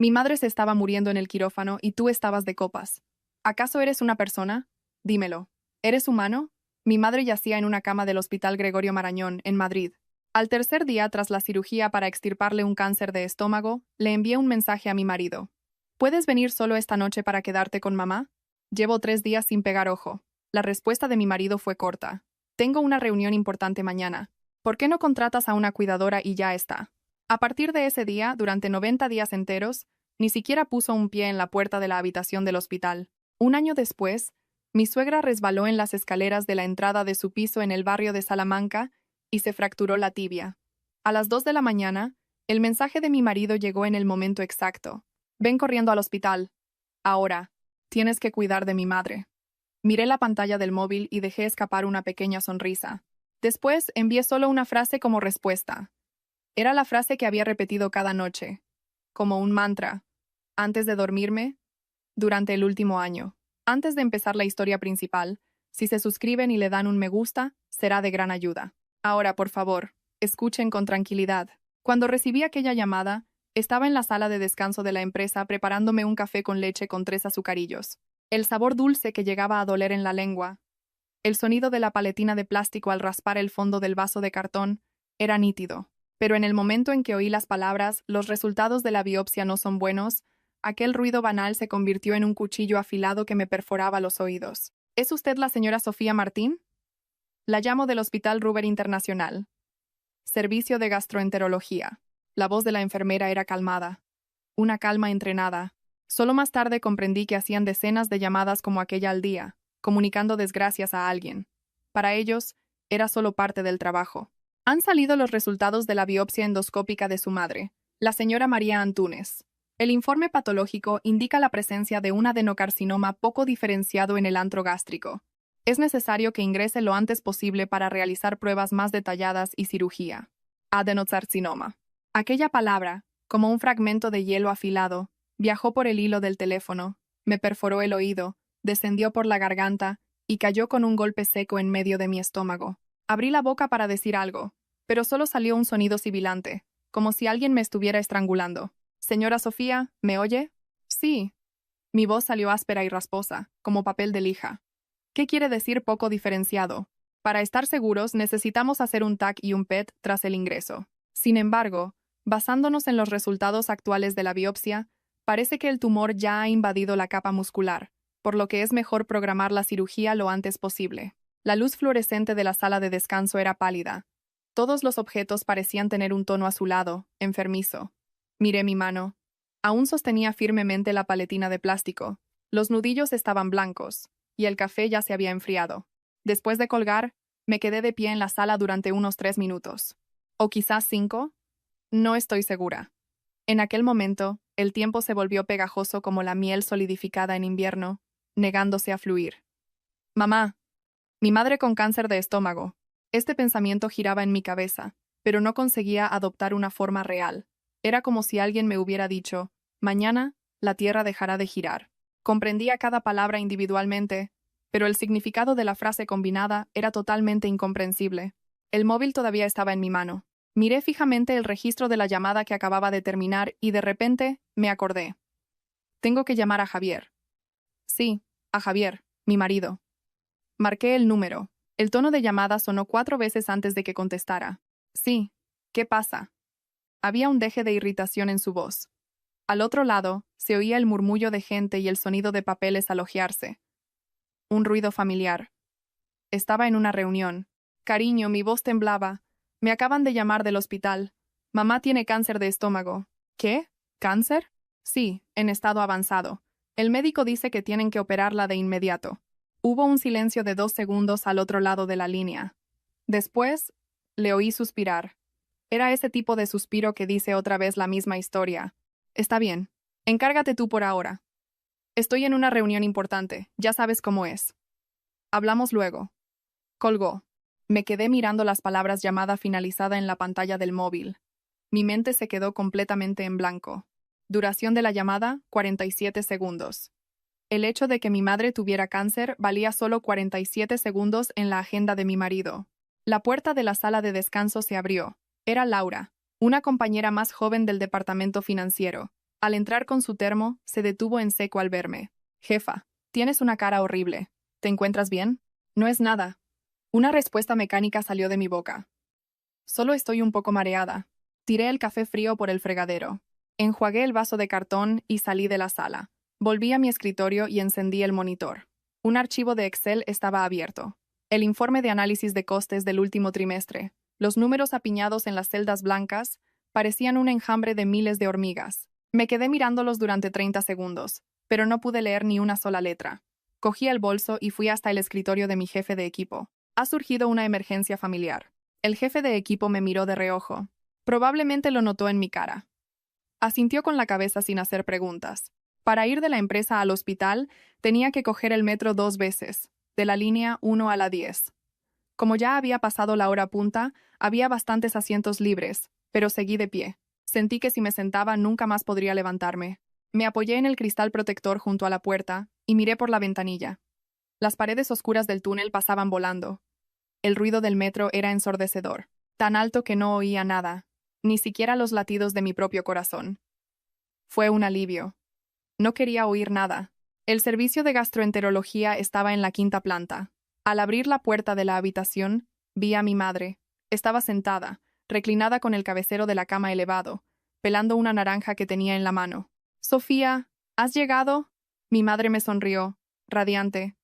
Mi madre se estaba muriendo en el quirófano y tú estabas de copas. ¿Acaso eres una persona? Dímelo. ¿Eres humano? Mi madre yacía en una cama del Hospital Gregorio Marañón, en Madrid. Al tercer día, tras la cirugía para extirparle un cáncer de estómago, le envié un mensaje a mi marido. ¿Puedes venir solo esta noche para quedarte con mamá? Llevo 3 días sin pegar ojo. La respuesta de mi marido fue corta. Tengo una reunión importante mañana. ¿Por qué no contratas a una cuidadora y ya está? A partir de ese día, durante 90 días enteros, ni siquiera puso un pie en la puerta de la habitación del hospital. Un año después, mi suegra resbaló en las escaleras de la entrada de su piso en el barrio de Salamanca y se fracturó la tibia. A las 2 de la mañana, el mensaje de mi marido llegó en el momento exacto. Ven corriendo al hospital. Ahora, tienes que cuidar de mi madre. Miré la pantalla del móvil y dejé escapar una pequeña sonrisa. Después envié solo una frase como respuesta. Era la frase que había repetido cada noche, como un mantra, antes de dormirme, durante el último año. Antes de empezar la historia principal, si se suscriben y le dan un me gusta, será de gran ayuda. Ahora, por favor, escuchen con tranquilidad. Cuando recibí aquella llamada, estaba en la sala de descanso de la empresa preparándome un café con leche con 3 azucarillos. El sabor dulce que llegaba a doler en la lengua, el sonido de la paletina de plástico al raspar el fondo del vaso de cartón, era nítido. Pero en el momento en que oí las palabras, los resultados de la biopsia no son buenos, aquel ruido banal se convirtió en un cuchillo afilado que me perforaba los oídos. ¿Es usted la señora Sofía Martín? La llamo del Hospital Ruber Internacional. Servicio de gastroenterología. La voz de la enfermera era calmada. Una calma entrenada. Solo más tarde comprendí que hacían decenas de llamadas como aquella al día, comunicando desgracias a alguien. Para ellos, era solo parte del trabajo. Han salido los resultados de la biopsia endoscópica de su madre, la señora María Antúnez. El informe patológico indica la presencia de un adenocarcinoma poco diferenciado en el antro gástrico. Es necesario que ingrese lo antes posible para realizar pruebas más detalladas y cirugía. Adenocarcinoma. Aquella palabra, como un fragmento de hielo afilado, viajó por el hilo del teléfono, me perforó el oído, descendió por la garganta y cayó con un golpe seco en medio de mi estómago. Abrí la boca para decir algo, pero solo salió un sonido sibilante, como si alguien me estuviera estrangulando. Señora Sofía, ¿me oye? Sí. Mi voz salió áspera y rasposa, como papel de lija. ¿Qué quiere decir poco diferenciado? Para estar seguros, necesitamos hacer un TAC y un PET tras el ingreso. Sin embargo, basándonos en los resultados actuales de la biopsia, parece que el tumor ya ha invadido la capa muscular, por lo que es mejor programar la cirugía lo antes posible. La luz fluorescente de la sala de descanso era pálida. Todos los objetos parecían tener un tono azulado, enfermizo. Miré mi mano. Aún sostenía firmemente la paletina de plástico. Los nudillos estaban blancos, y el café ya se había enfriado. Después de colgar, me quedé de pie en la sala durante unos 3 minutos. ¿O quizás 5? No estoy segura. En aquel momento, el tiempo se volvió pegajoso como la miel solidificada en invierno, negándose a fluir. Mamá. Mi madre con cáncer de estómago. Este pensamiento giraba en mi cabeza, pero no conseguía adoptar una forma real. Era como si alguien me hubiera dicho, mañana, la Tierra dejará de girar. Comprendía cada palabra individualmente, pero el significado de la frase combinada era totalmente incomprensible. El móvil todavía estaba en mi mano. Miré fijamente el registro de la llamada que acababa de terminar y de repente me acordé. Tengo que llamar a Javier. Sí, a Javier, mi marido. Marqué el número. El tono de llamada sonó 4 veces antes de que contestara. Sí, ¿qué pasa? Había un deje de irritación en su voz. Al otro lado, se oía el murmullo de gente y el sonido de papeles al hojearse. Un ruido familiar. Estaba en una reunión. Cariño, mi voz temblaba. Me acaban de llamar del hospital. Mamá tiene cáncer de estómago. ¿Qué? ¿Cáncer? Sí, en estado avanzado. El médico dice que tienen que operarla de inmediato. Hubo un silencio de 2 segundos al otro lado de la línea. Después, le oí suspirar. Era ese tipo de suspiro que dice otra vez la misma historia. Está bien. Encárgate tú por ahora. Estoy en una reunión importante, ya sabes cómo es. Hablamos luego. Colgó. Me quedé mirando las palabras llamada finalizada en la pantalla del móvil. Mi mente se quedó completamente en blanco. Duración de la llamada, 47 segundos. El hecho de que mi madre tuviera cáncer valía solo 47 segundos en la agenda de mi marido. La puerta de la sala de descanso se abrió. Era Laura, una compañera más joven del departamento financiero. Al entrar con su termo, se detuvo en seco al verme. Jefa, tienes una cara horrible. ¿Te encuentras bien? No es nada. Una respuesta mecánica salió de mi boca. Solo estoy un poco mareada. Tiré el café frío por el fregadero. Enjuagué el vaso de cartón y salí de la sala. Volví a mi escritorio y encendí el monitor. Un archivo de Excel estaba abierto. El informe de análisis de costes del último trimestre. Los números apiñados en las celdas blancas parecían un enjambre de miles de hormigas. Me quedé mirándolos durante 30 segundos, pero no pude leer ni una sola letra. Cogí el bolso y fui hasta el escritorio de mi jefe de equipo. Ha surgido una emergencia familiar. El jefe de equipo me miró de reojo. Probablemente lo notó en mi cara. Asintió con la cabeza sin hacer preguntas. Para ir de la empresa al hospital, tenía que coger el metro 2 veces, de la línea 1 a la 10. Como ya había pasado la hora punta, había bastantes asientos libres, pero seguí de pie. Sentí que si me sentaba nunca más podría levantarme. Me apoyé en el cristal protector junto a la puerta y miré por la ventanilla. Las paredes oscuras del túnel pasaban volando. El ruido del metro era ensordecedor, tan alto que no oía nada, ni siquiera los latidos de mi propio corazón. Fue un alivio. No quería oír nada. El servicio de gastroenterología estaba en la 5ª planta. Al abrir la puerta de la habitación, vi a mi madre. Estaba sentada, reclinada con el cabecero de la cama elevado, pelando una naranja que tenía en la mano. «Sofía, ¿has llegado?» Mi madre me sonrió, radiante.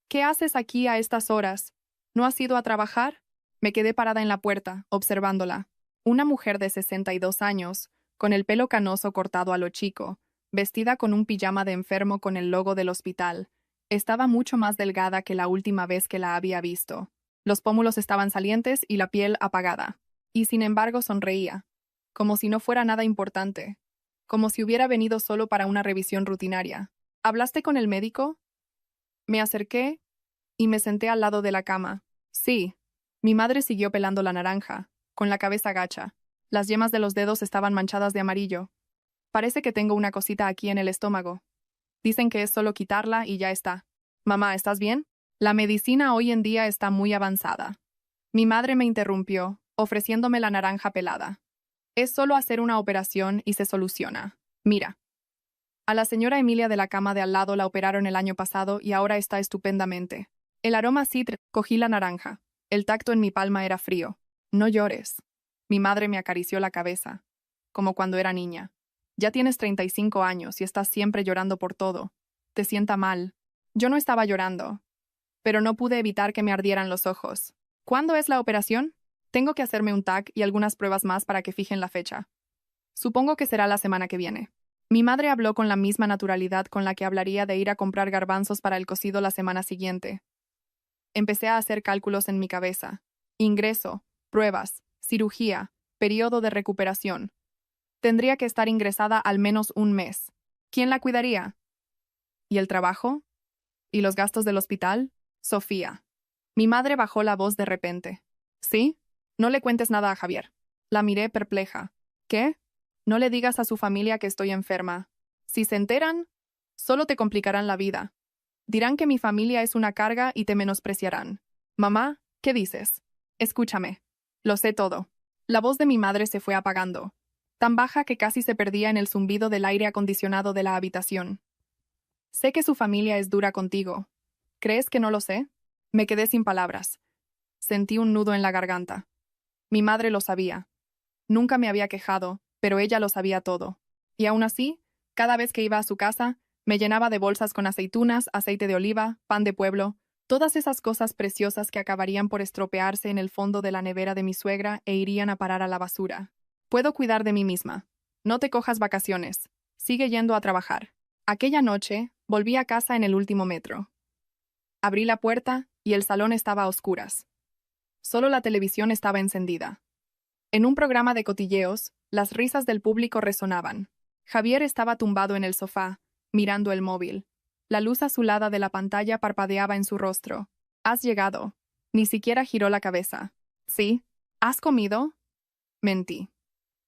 «¿Qué haces aquí a estas horas? ¿No has ido a trabajar?» Me quedé parada en la puerta, observándola. Una mujer de 62 años, con el pelo canoso cortado a lo chico, vestida con un pijama de enfermo con el logo del hospital. Estaba mucho más delgada que la última vez que la había visto. Los pómulos estaban salientes y la piel apagada. Y sin embargo sonreía, como si no fuera nada importante, como si hubiera venido solo para una revisión rutinaria. «¿Hablaste con el médico?» Me acerqué y me senté al lado de la cama. Sí. Mi madre siguió pelando la naranja, con la cabeza gacha. Las yemas de los dedos estaban manchadas de amarillo. «Parece que tengo una cosita aquí en el estómago. Dicen que es solo quitarla y ya está. Mamá, ¿estás bien?» La medicina hoy en día está muy avanzada. Mi madre me interrumpió, ofreciéndome la naranja pelada. «Es solo hacer una operación y se soluciona. Mira». A la señora Emilia de la cama de al lado la operaron el año pasado y ahora está estupendamente. El aroma cítrico. Cogí la naranja. El tacto en mi palma era frío. «No llores». Mi madre me acarició la cabeza, como cuando era niña. «Ya tienes 35 años y estás siempre llorando por todo. Te sienta mal». Yo no estaba llorando, pero no pude evitar que me ardieran los ojos. «¿Cuándo es la operación?» «Tengo que hacerme un TAC y algunas pruebas más para que fijen la fecha. Supongo que será la semana que viene». Mi madre habló con la misma naturalidad con la que hablaría de ir a comprar garbanzos para el cocido la semana siguiente. Empecé a hacer cálculos en mi cabeza. Ingreso, pruebas, cirugía, periodo de recuperación. Tendría que estar ingresada al menos un mes. ¿Quién la cuidaría? ¿Y el trabajo? ¿Y los gastos del hospital? Sofía. Mi madre bajó la voz de repente. ¿Sí? No le cuentes nada a Javier. La miré perpleja. ¿Qué? No le digas a su familia que estoy enferma. Si se enteran, solo te complicarán la vida. Dirán que mi familia es una carga y te menospreciarán. Mamá, ¿qué dices? Escúchame. Lo sé todo. La voz de mi madre se fue apagando, tan baja que casi se perdía en el zumbido del aire acondicionado de la habitación. Sé que su familia es dura contigo. ¿Crees que no lo sé? Me quedé sin palabras. Sentí un nudo en la garganta. Mi madre lo sabía. Nunca me había quejado, pero ella lo sabía todo. Y aún así, cada vez que iba a su casa, me llenaba de bolsas con aceitunas, aceite de oliva, pan de pueblo, todas esas cosas preciosas que acabarían por estropearse en el fondo de la nevera de mi suegra e irían a parar a la basura. Puedo cuidar de mí misma. No te cojas vacaciones. Sigue yendo a trabajar. Aquella noche, volví a casa en el último metro. Abrí la puerta y el salón estaba a oscuras. Solo la televisión estaba encendida. En un programa de cotilleos, las risas del público resonaban. Javier estaba tumbado en el sofá, mirando el móvil. La luz azulada de la pantalla parpadeaba en su rostro. «¿Has llegado?» Ni siquiera giró la cabeza. «¿Sí? ¿Has comido?» Mentí.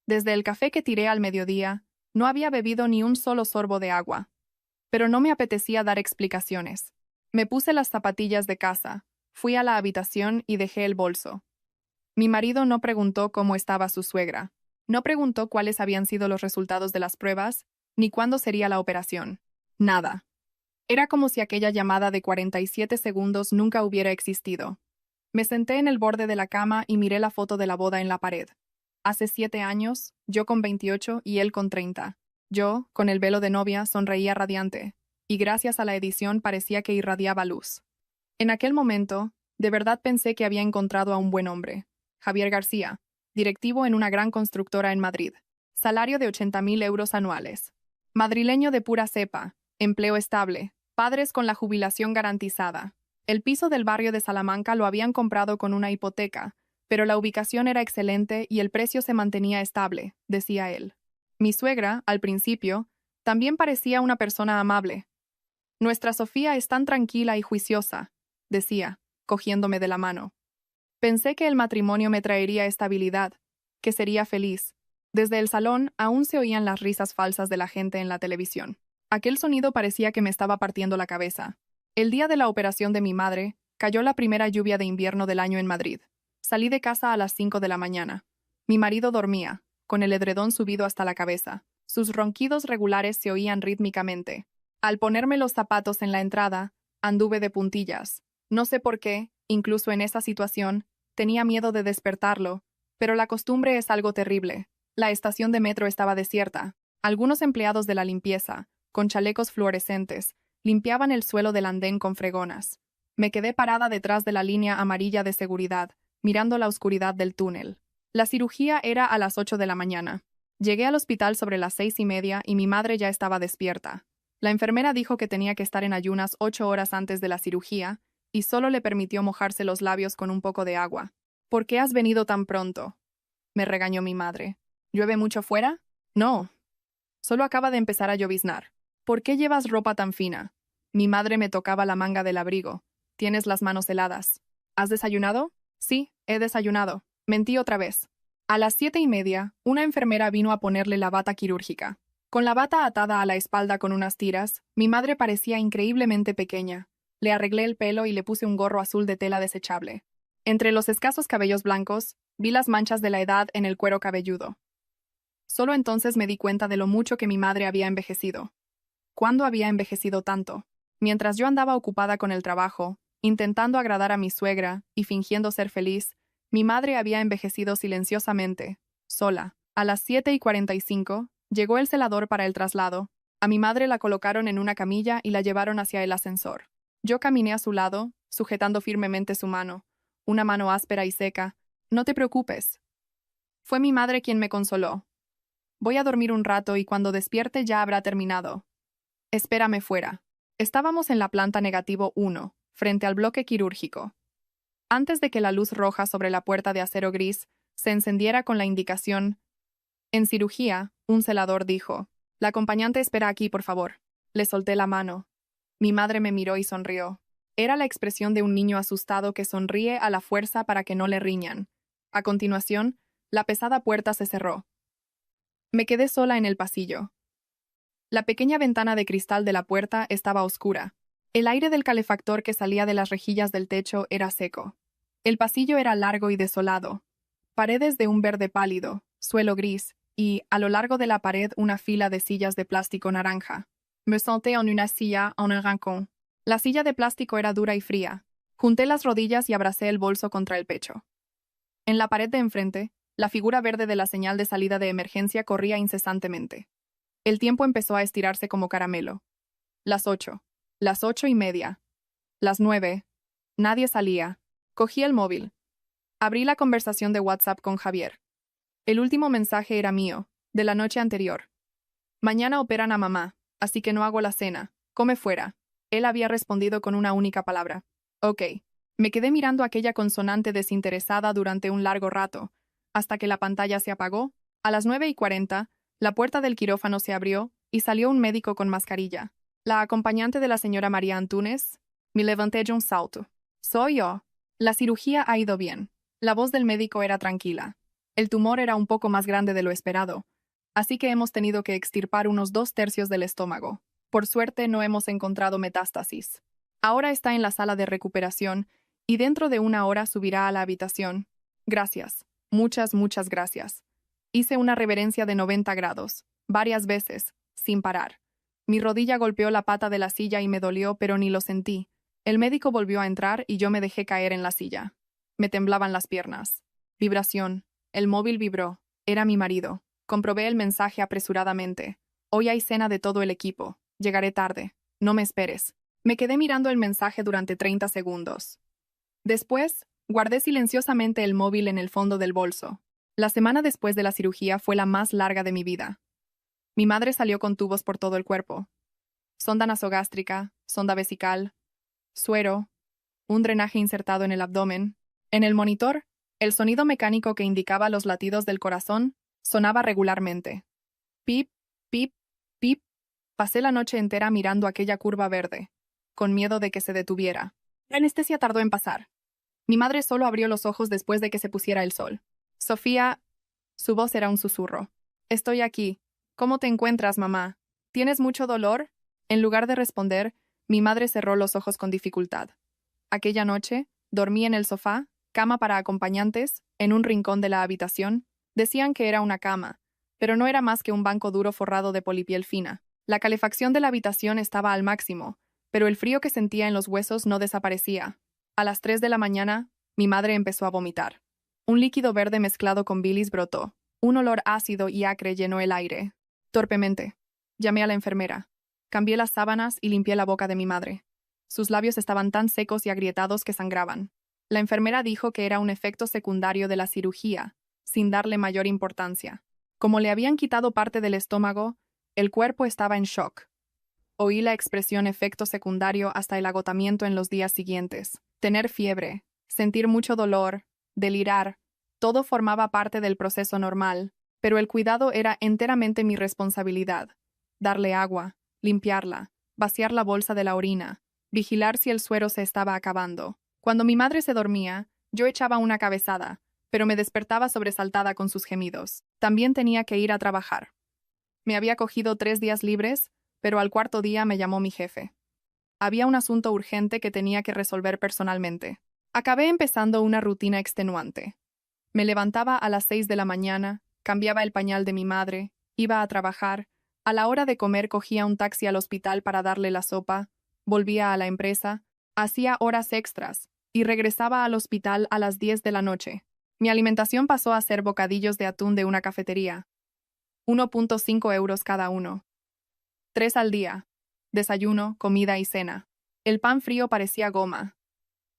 Desde el café que tiré al mediodía, no había bebido ni un solo sorbo de agua. Pero no me apetecía dar explicaciones. Me puse las zapatillas de casa, fui a la habitación y dejé el bolso. Mi marido no preguntó cómo estaba su suegra. No preguntó cuáles habían sido los resultados de las pruebas, ni cuándo sería la operación. Nada. Era como si aquella llamada de 47 segundos nunca hubiera existido. Me senté en el borde de la cama y miré la foto de la boda en la pared. Hace 7 años, yo con 28 y él con 30. Yo, con el velo de novia, sonreía radiante, y gracias a la edición parecía que irradiaba luz. En aquel momento, de verdad pensé que había encontrado a un buen hombre. Javier García, directivo en una gran constructora en Madrid. Salario de 80.000 euros anuales. Madrileño de pura cepa, empleo estable, padres con la jubilación garantizada. El piso del barrio de Salamanca lo habían comprado con una hipoteca, pero la ubicación era excelente y el precio se mantenía estable, decía él. Mi suegra, al principio, también parecía una persona amable. Nuestra Sofía es tan tranquila y juiciosa, decía, cogiéndome de la mano. Pensé que el matrimonio me traería estabilidad, que sería feliz. Desde el salón aún se oían las risas falsas de la gente en la televisión. Aquel sonido parecía que me estaba partiendo la cabeza. El día de la operación de mi madre, cayó la primera lluvia de invierno del año en Madrid. Salí de casa a las 5 de la mañana. Mi marido dormía, con el edredón subido hasta la cabeza. Sus ronquidos regulares se oían rítmicamente. Al ponerme los zapatos en la entrada, anduve de puntillas. No sé por qué, incluso en esa situación, tenía miedo de despertarlo, pero la costumbre es algo terrible. La estación de metro estaba desierta. Algunos empleados de la limpieza, con chalecos fluorescentes, limpiaban el suelo del andén con fregonas. Me quedé parada detrás de la línea amarilla de seguridad, mirando la oscuridad del túnel. La cirugía era a las 8 de la mañana. Llegué al hospital sobre las 6:30 y mi madre ya estaba despierta. La enfermera dijo que tenía que estar en ayunas 8 horas antes de la cirugía y solo le permitió mojarse los labios con un poco de agua. ¿Por qué has venido tan pronto?, me regañó mi madre. ¿Llueve mucho fuera? No. Solo acaba de empezar a lloviznar. ¿Por qué llevas ropa tan fina? Mi madre me tocaba la manga del abrigo. Tienes las manos heladas. ¿Has desayunado? Sí, he desayunado. Mentí otra vez. A las 7:30, una enfermera vino a ponerle la bata quirúrgica. Con la bata atada a la espalda con unas tiras, mi madre parecía increíblemente pequeña. Le arreglé el pelo y le puse un gorro azul de tela desechable. Entre los escasos cabellos blancos, vi las manchas de la edad en el cuero cabelludo. Solo entonces me di cuenta de lo mucho que mi madre había envejecido. ¿Cuándo había envejecido tanto? Mientras yo andaba ocupada con el trabajo, intentando agradar a mi suegra y fingiendo ser feliz, mi madre había envejecido silenciosamente, sola. A las 7:45, llegó el celador para el traslado. A mi madre la colocaron en una camilla y la llevaron hacia el ascensor. Yo caminé a su lado, sujetando firmemente su mano, una mano áspera y seca. No te preocupes. Fue mi madre quien me consoló. Voy a dormir un rato y cuando despierte ya habrá terminado. Espérame fuera. Estábamos en la planta negativo 1, frente al bloque quirúrgico. Antes de que la luz roja sobre la puerta de acero gris se encendiera con la indicación «En cirugía», un celador dijo, «La acompañante espera aquí, por favor». Le solté la mano. Mi madre me miró y sonrió. Era la expresión de un niño asustado que sonríe a la fuerza para que no le riñan. A continuación, la pesada puerta se cerró. Me quedé sola en el pasillo. La pequeña ventana de cristal de la puerta estaba oscura. El aire del calefactor que salía de las rejillas del techo era seco. El pasillo era largo y desolado. Paredes de un verde pálido, suelo gris, y, a lo largo de la pared, una fila de sillas de plástico naranja. Me senté en una silla en un rincón. La silla de plástico era dura y fría. Junté las rodillas y abracé el bolso contra el pecho. En la pared de enfrente, la figura verde de la señal de salida de emergencia corría incesantemente. El tiempo empezó a estirarse como caramelo. Las 8. Las 8:30. Las 9. Nadie salía. Cogí el móvil. Abrí la conversación de WhatsApp con Javier. El último mensaje era mío, de la noche anterior. Mañana operan a mamá, así que no hago la cena. Come fuera. Él había respondido con una única palabra. Ok. Me quedé mirando aquella consonante desinteresada durante un largo rato, hasta que la pantalla se apagó. A las 9:40, la puerta del quirófano se abrió y salió un médico con mascarilla. La acompañante de la señora María Antúnez. Me levanté de un salto. Soy yo. La cirugía ha ido bien. La voz del médico era tranquila. El tumor era un poco más grande de lo esperado, así que hemos tenido que extirpar unos 2/3 del estómago. Por suerte no hemos encontrado metástasis. Ahora está en la sala de recuperación y dentro de 1 hora subirá a la habitación. Gracias. Muchas, muchas gracias. Hice una reverencia de 90 grados, varias veces, sin parar. Mi rodilla golpeó la pata de la silla y me dolió, pero ni lo sentí. El médico volvió a entrar y yo me dejé caer en la silla. Me temblaban las piernas. Vibración. El móvil vibró. Era mi marido. Comprobé el mensaje apresuradamente. Hoy hay cena de todo el equipo. Llegaré tarde. No me esperes. Me quedé mirando el mensaje durante 30 segundos. Después, guardé silenciosamente el móvil en el fondo del bolso. La semana después de la cirugía fue la más larga de mi vida. Mi madre salió con tubos por todo el cuerpo. Sonda nasogástrica, sonda vesical, suero, un drenaje insertado en el abdomen. En el monitor, el sonido mecánico que indicaba los latidos del corazón sonaba regularmente. Pip, pip, pip. Pasé la noche entera mirando aquella curva verde, con miedo de que se detuviera. La anestesia tardó en pasar. Mi madre solo abrió los ojos después de que se pusiera el sol. Sofía, su voz era un susurro. Estoy aquí. ¿Cómo te encuentras, mamá? ¿Tienes mucho dolor? En lugar de responder, mi madre cerró los ojos con dificultad. Aquella noche, dormí en el sofá, cama para acompañantes, en un rincón de la habitación. Decían que era una cama, pero no era más que un banco duro forrado de polipiel fina. La calefacción de la habitación estaba al máximo, pero el frío que sentía en los huesos no desaparecía. A las 3 de la mañana, mi madre empezó a vomitar. Un líquido verde mezclado con bilis brotó. Un olor ácido y acre llenó el aire. Torpemente, llamé a la enfermera. Cambié las sábanas y limpié la boca de mi madre. Sus labios estaban tan secos y agrietados que sangraban. La enfermera dijo que era un efecto secundario de la cirugía, sin darle mayor importancia. Como le habían quitado parte del estómago, el cuerpo estaba en shock. Oí la expresión efecto secundario hasta el agotamiento en los días siguientes. Tener fiebre, sentir mucho dolor, delirar, todo formaba parte del proceso normal, pero el cuidado era enteramente mi responsabilidad. Darle agua, limpiarla, vaciar la bolsa de la orina, vigilar si el suero se estaba acabando. Cuando mi madre se dormía, yo echaba una cabezada, pero me despertaba sobresaltada con sus gemidos. También tenía que ir a trabajar. Me había cogido 3 días libres, pero al cuarto día me llamó mi jefe. Había un asunto urgente que tenía que resolver personalmente. Acabé empezando una rutina extenuante. Me levantaba a las 6 de la mañana, cambiaba el pañal de mi madre, iba a trabajar, a la hora de comer cogía un taxi al hospital para darle la sopa, volvía a la empresa, hacía horas extras y regresaba al hospital a las 10 de la noche. Mi alimentación pasó a ser bocadillos de atún de una cafetería. 1.5 euros cada uno. 3 al día. Desayuno, comida y cena. El pan frío parecía goma,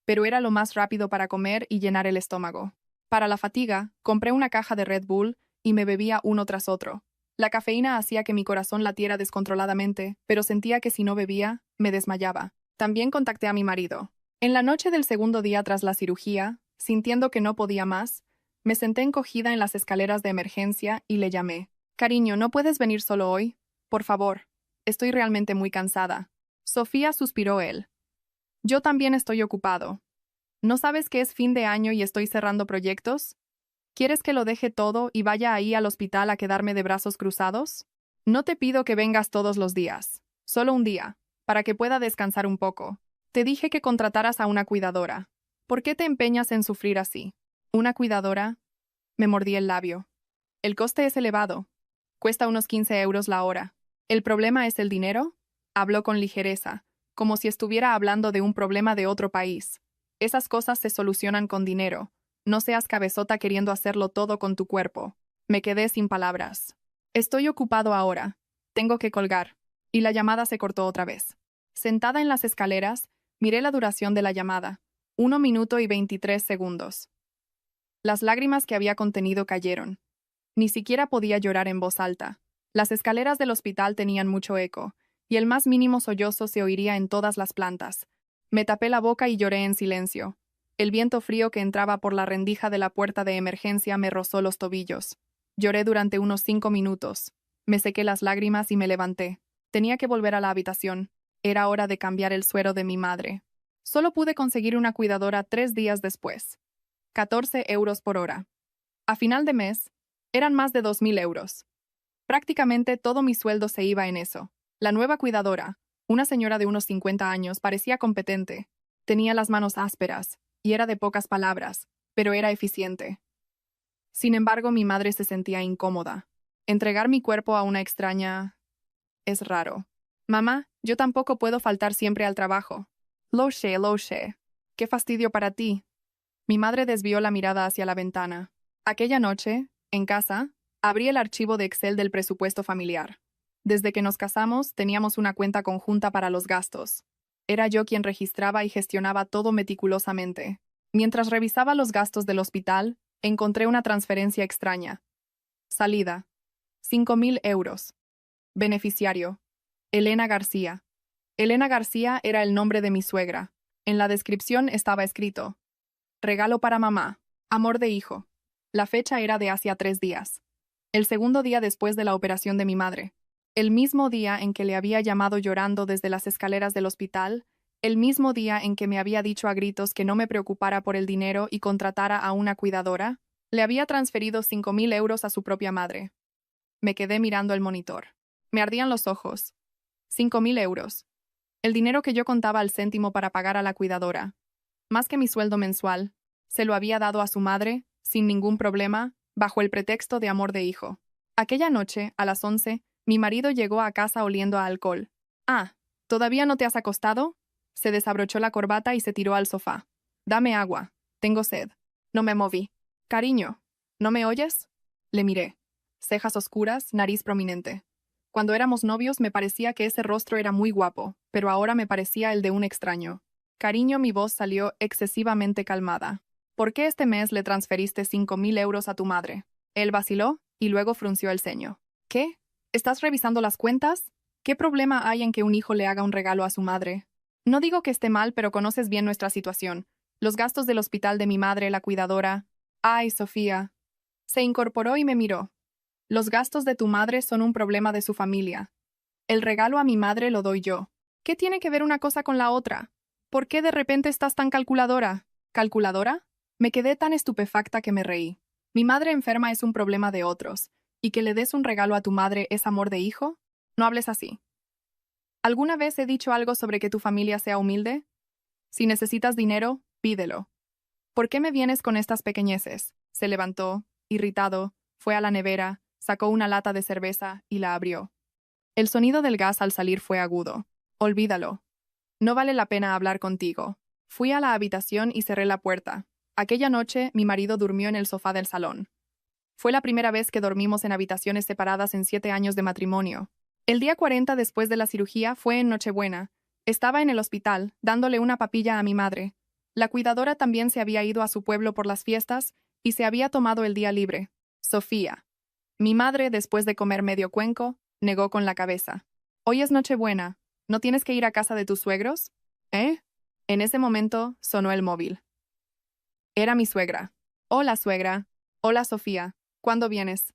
pero era lo más rápido para comer y llenar el estómago. Para la fatiga, compré una caja de Red Bull y me bebía uno tras otro. La cafeína hacía que mi corazón latiera descontroladamente, pero sentía que si no bebía, me desmayaba. También contacté a mi marido. En la noche del segundo día tras la cirugía, sintiendo que no podía más, me senté encogida en las escaleras de emergencia y le llamé. Cariño, ¿no puedes venir solo hoy? Por favor. Estoy realmente muy cansada. Sofía, suspiró él. Yo también estoy ocupado. ¿No sabes que es fin de año y estoy cerrando proyectos? ¿Quieres que lo deje todo y vaya ahí al hospital a quedarme de brazos cruzados? No te pido que vengas todos los días. Solo un día, para que pueda descansar un poco. Te dije que contrataras a una cuidadora. ¿Por qué te empeñas en sufrir así? ¿Una cuidadora? Me mordí el labio. El coste es elevado. Cuesta unos 15 euros la hora. ¿El problema es el dinero? Habló con ligereza, como si estuviera hablando de un problema de otro país. Esas cosas se solucionan con dinero. No seas cabezota queriendo hacerlo todo con tu cuerpo. Me quedé sin palabras. Estoy ocupado ahora. Tengo que colgar. Y la llamada se cortó otra vez. Sentada en las escaleras, miré la duración de la llamada. 1 minuto y 23 segundos. Las lágrimas que había contenido cayeron. Ni siquiera podía llorar en voz alta. Las escaleras del hospital tenían mucho eco, y el más mínimo sollozo se oiría en todas las plantas. Me tapé la boca y lloré en silencio. El viento frío que entraba por la rendija de la puerta de emergencia me rozó los tobillos. Lloré durante unos 5 minutos. Me sequé las lágrimas y me levanté. Tenía que volver a la habitación. Era hora de cambiar el suero de mi madre. Solo pude conseguir una cuidadora 3 días después. 14 euros por hora. A final de mes, eran más de 2.000 euros. Prácticamente todo mi sueldo se iba en eso. La nueva cuidadora, una señora de unos 50 años, parecía competente. Tenía las manos ásperas, y era de pocas palabras, pero era eficiente. Sin embargo, mi madre se sentía incómoda. Entregar mi cuerpo a una extraña... Es raro. Mamá, yo tampoco puedo faltar siempre al trabajo. Lo sé, lo sé. Qué fastidio para ti. Mi madre desvió la mirada hacia la ventana. Aquella noche, en casa, abrí el archivo de Excel del presupuesto familiar. Desde que nos casamos, teníamos una cuenta conjunta para los gastos. Era yo quien registraba y gestionaba todo meticulosamente. Mientras revisaba los gastos del hospital, encontré una transferencia extraña. Salida: 5.000 euros. Beneficiario: Elena García. Elena García era el nombre de mi suegra. En la descripción estaba escrito: regalo para mamá, amor de hijo. La fecha era de hacía 3 días. El segundo día después de la operación de mi madre. El mismo día en que le había llamado llorando desde las escaleras del hospital, el mismo día en que me había dicho a gritos que no me preocupara por el dinero y contratara a una cuidadora, le había transferido 5.000 euros a su propia madre. Me quedé mirando el monitor. Me ardían los ojos. 5.000 euros. El dinero que yo contaba al céntimo para pagar a la cuidadora. Más que mi sueldo mensual, se lo había dado a su madre, sin ningún problema, bajo el pretexto de amor de hijo. Aquella noche, a las 11, mi marido llegó a casa oliendo a alcohol. Ah, ¿todavía no te has acostado? Se desabrochó la corbata y se tiró al sofá. Dame agua. Tengo sed. No me moví. Cariño, ¿no me oyes? Le miré. Cejas oscuras, nariz prominente. Cuando éramos novios me parecía que ese rostro era muy guapo, pero ahora me parecía el de un extraño. Cariño, mi voz salió excesivamente calmada. ¿Por qué este mes le transferiste 5.000 euros a tu madre? Él vaciló y luego frunció el ceño. ¿Qué? ¿Estás revisando las cuentas? ¿Qué problema hay en que un hijo le haga un regalo a su madre? No digo que esté mal, pero conoces bien nuestra situación. Los gastos del hospital de mi madre, la cuidadora. Ay, Sofía. Se incorporó y me miró. Los gastos de tu madre son un problema de su familia. El regalo a mi madre lo doy yo. ¿Qué tiene que ver una cosa con la otra? ¿Por qué de repente estás tan calculadora? ¿Calculadora? Me quedé tan estupefacta que me reí. Mi madre enferma es un problema de otros, y que le des un regalo a tu madre es amor de hijo. No hables así. ¿Alguna vez he dicho algo sobre que tu familia sea humilde? Si necesitas dinero, pídelo. ¿Por qué me vienes con estas pequeñeces? Se levantó, irritado, fue a la nevera, sacó una lata de cerveza y la abrió. El sonido del gas al salir fue agudo. Olvídalo. No vale la pena hablar contigo. Fui a la habitación y cerré la puerta. Aquella noche, mi marido durmió en el sofá del salón. Fue la primera vez que dormimos en habitaciones separadas en 7 años de matrimonio. El día 40 después de la cirugía fue en Nochebuena. Estaba en el hospital, dándole una papilla a mi madre. La cuidadora también se había ido a su pueblo por las fiestas y se había tomado el día libre. Sofía. Mi madre, después de comer medio cuenco, negó con la cabeza. Hoy es Nochebuena. ¿No tienes que ir a casa de tus suegros? ¿Eh? En ese momento sonó el móvil. Era mi suegra. Hola, suegra. Hola, Sofía. ¿Cuándo vienes?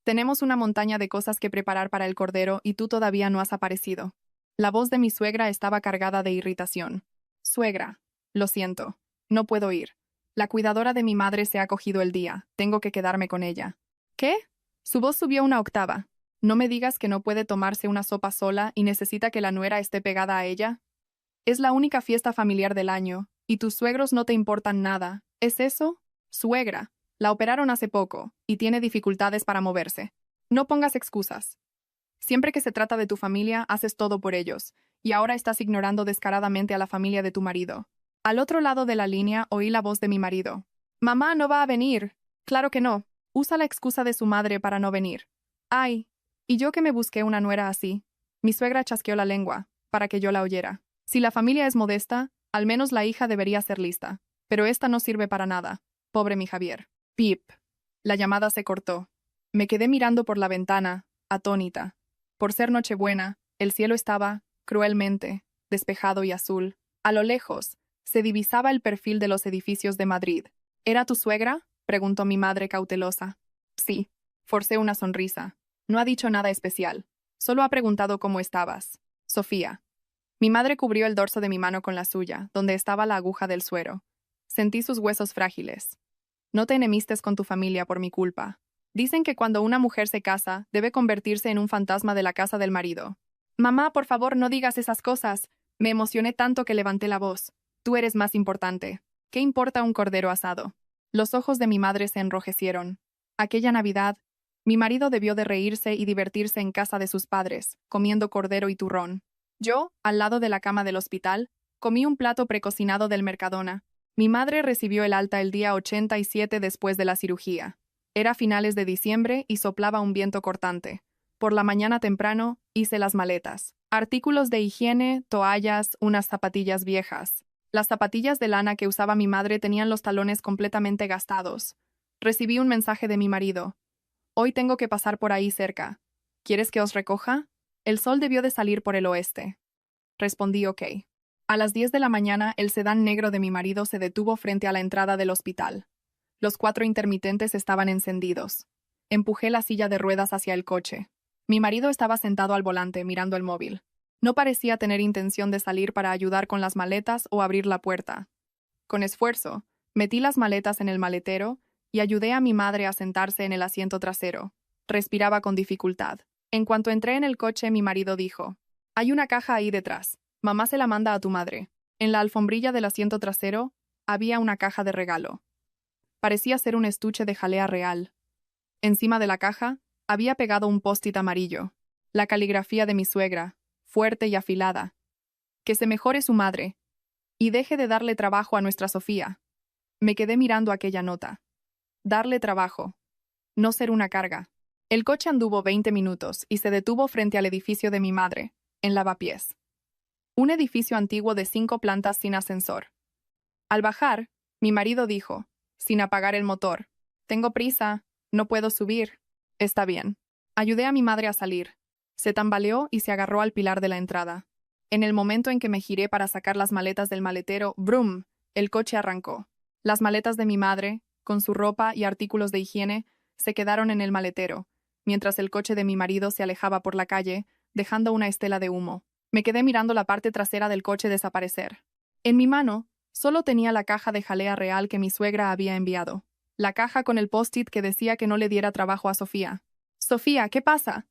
Tenemos una montaña de cosas que preparar para el cordero y tú todavía no has aparecido. La voz de mi suegra estaba cargada de irritación. Suegra, lo siento. No puedo ir. La cuidadora de mi madre se ha cogido el día. Tengo que quedarme con ella. ¿Qué? Su voz subió una octava. No me digas que no puede tomarse una sopa sola y necesita que la nuera esté pegada a ella. Es la única fiesta familiar del año, y tus suegros no te importan nada. ¿Es eso? Suegra. La operaron hace poco, y tiene dificultades para moverse. No pongas excusas. Siempre que se trata de tu familia, haces todo por ellos, y ahora estás ignorando descaradamente a la familia de tu marido. Al otro lado de la línea oí la voz de mi marido. Mamá no va a venir. Claro que no. Usa la excusa de su madre para no venir. Ay, y yo que me busqué una nuera así. Mi suegra chasqueó la lengua, para que yo la oyera. Si la familia es modesta, al menos la hija debería ser lista. Pero esta no sirve para nada. Pobre mi Javier. Pip. La llamada se cortó. Me quedé mirando por la ventana, atónita. Por ser Nochebuena, el cielo estaba, cruelmente, despejado y azul. A lo lejos, se divisaba el perfil de los edificios de Madrid. ¿Era tu suegra? Preguntó mi madre cautelosa. Sí. Forcé una sonrisa. No ha dicho nada especial. Solo ha preguntado cómo estabas. Sofía. Mi madre cubrió el dorso de mi mano con la suya, donde estaba la aguja del suero. Sentí sus huesos frágiles. No te enemistes con tu familia por mi culpa. Dicen que cuando una mujer se casa, debe convertirse en un fantasma de la casa del marido. Mamá, por favor, no digas esas cosas. Me emocioné tanto que levanté la voz. Tú eres más importante. ¿Qué importa un cordero asado? Los ojos de mi madre se enrojecieron. Aquella Navidad, Mi marido debió de reírse y divertirse en casa de sus padres, comiendo cordero y turrón. Yo, al lado de la cama del hospital, comí un plato precocinado del Mercadona. Mi madre recibió el alta el día 87 después de la cirugía. Era finales de diciembre y soplaba un viento cortante. Por la mañana temprano, hice las maletas. Artículos de higiene, toallas, unas zapatillas viejas. Las zapatillas de lana que usaba mi madre tenían los talones completamente gastados. Recibí un mensaje de mi marido. Hoy tengo que pasar por ahí cerca. ¿Quieres que os recoja? El sol debió de salir por el oeste. Respondí ok. A las 10 de la mañana, el sedán negro de mi marido se detuvo frente a la entrada del hospital. Los 4 intermitentes estaban encendidos. Empujé la silla de ruedas hacia el coche. Mi marido estaba sentado al volante, mirando el móvil. No parecía tener intención de salir para ayudar con las maletas o abrir la puerta. Con esfuerzo, metí las maletas en el maletero y ayudé a mi madre a sentarse en el asiento trasero. Respiraba con dificultad. En cuanto entré en el coche, mi marido dijo: «Hay una caja ahí detrás. Mamá se la manda a tu madre». En la alfombrilla del asiento trasero había una caja de regalo. Parecía ser un estuche de jalea real. Encima de la caja había pegado un post-it amarillo. La caligrafía de mi suegra, fuerte y afilada. «Que se mejore su madre. Y deje de darle trabajo a nuestra Sofía». Me quedé mirando aquella nota. Darle trabajo. No ser una carga. El coche anduvo 20 minutos y se detuvo frente al edificio de mi madre, en Lavapiés. Un edificio antiguo de 5 plantas sin ascensor. Al bajar, mi marido dijo, sin apagar el motor: «Tengo prisa, no puedo subir». «Está bien». Ayudé a mi madre a salir. Se tambaleó y se agarró al pilar de la entrada. En el momento en que me giré para sacar las maletas del maletero, ¡brum!, el coche arrancó. Las maletas de mi madre, con su ropa y artículos de higiene, se quedaron en el maletero, mientras el coche de mi marido se alejaba por la calle, dejando una estela de humo. Me quedé mirando la parte trasera del coche desaparecer. En mi mano, solo tenía la caja de jalea real que mi suegra había enviado. La caja con el post-it que decía que no le diera trabajo a Sofía. «Sofía, ¿qué pasa?»,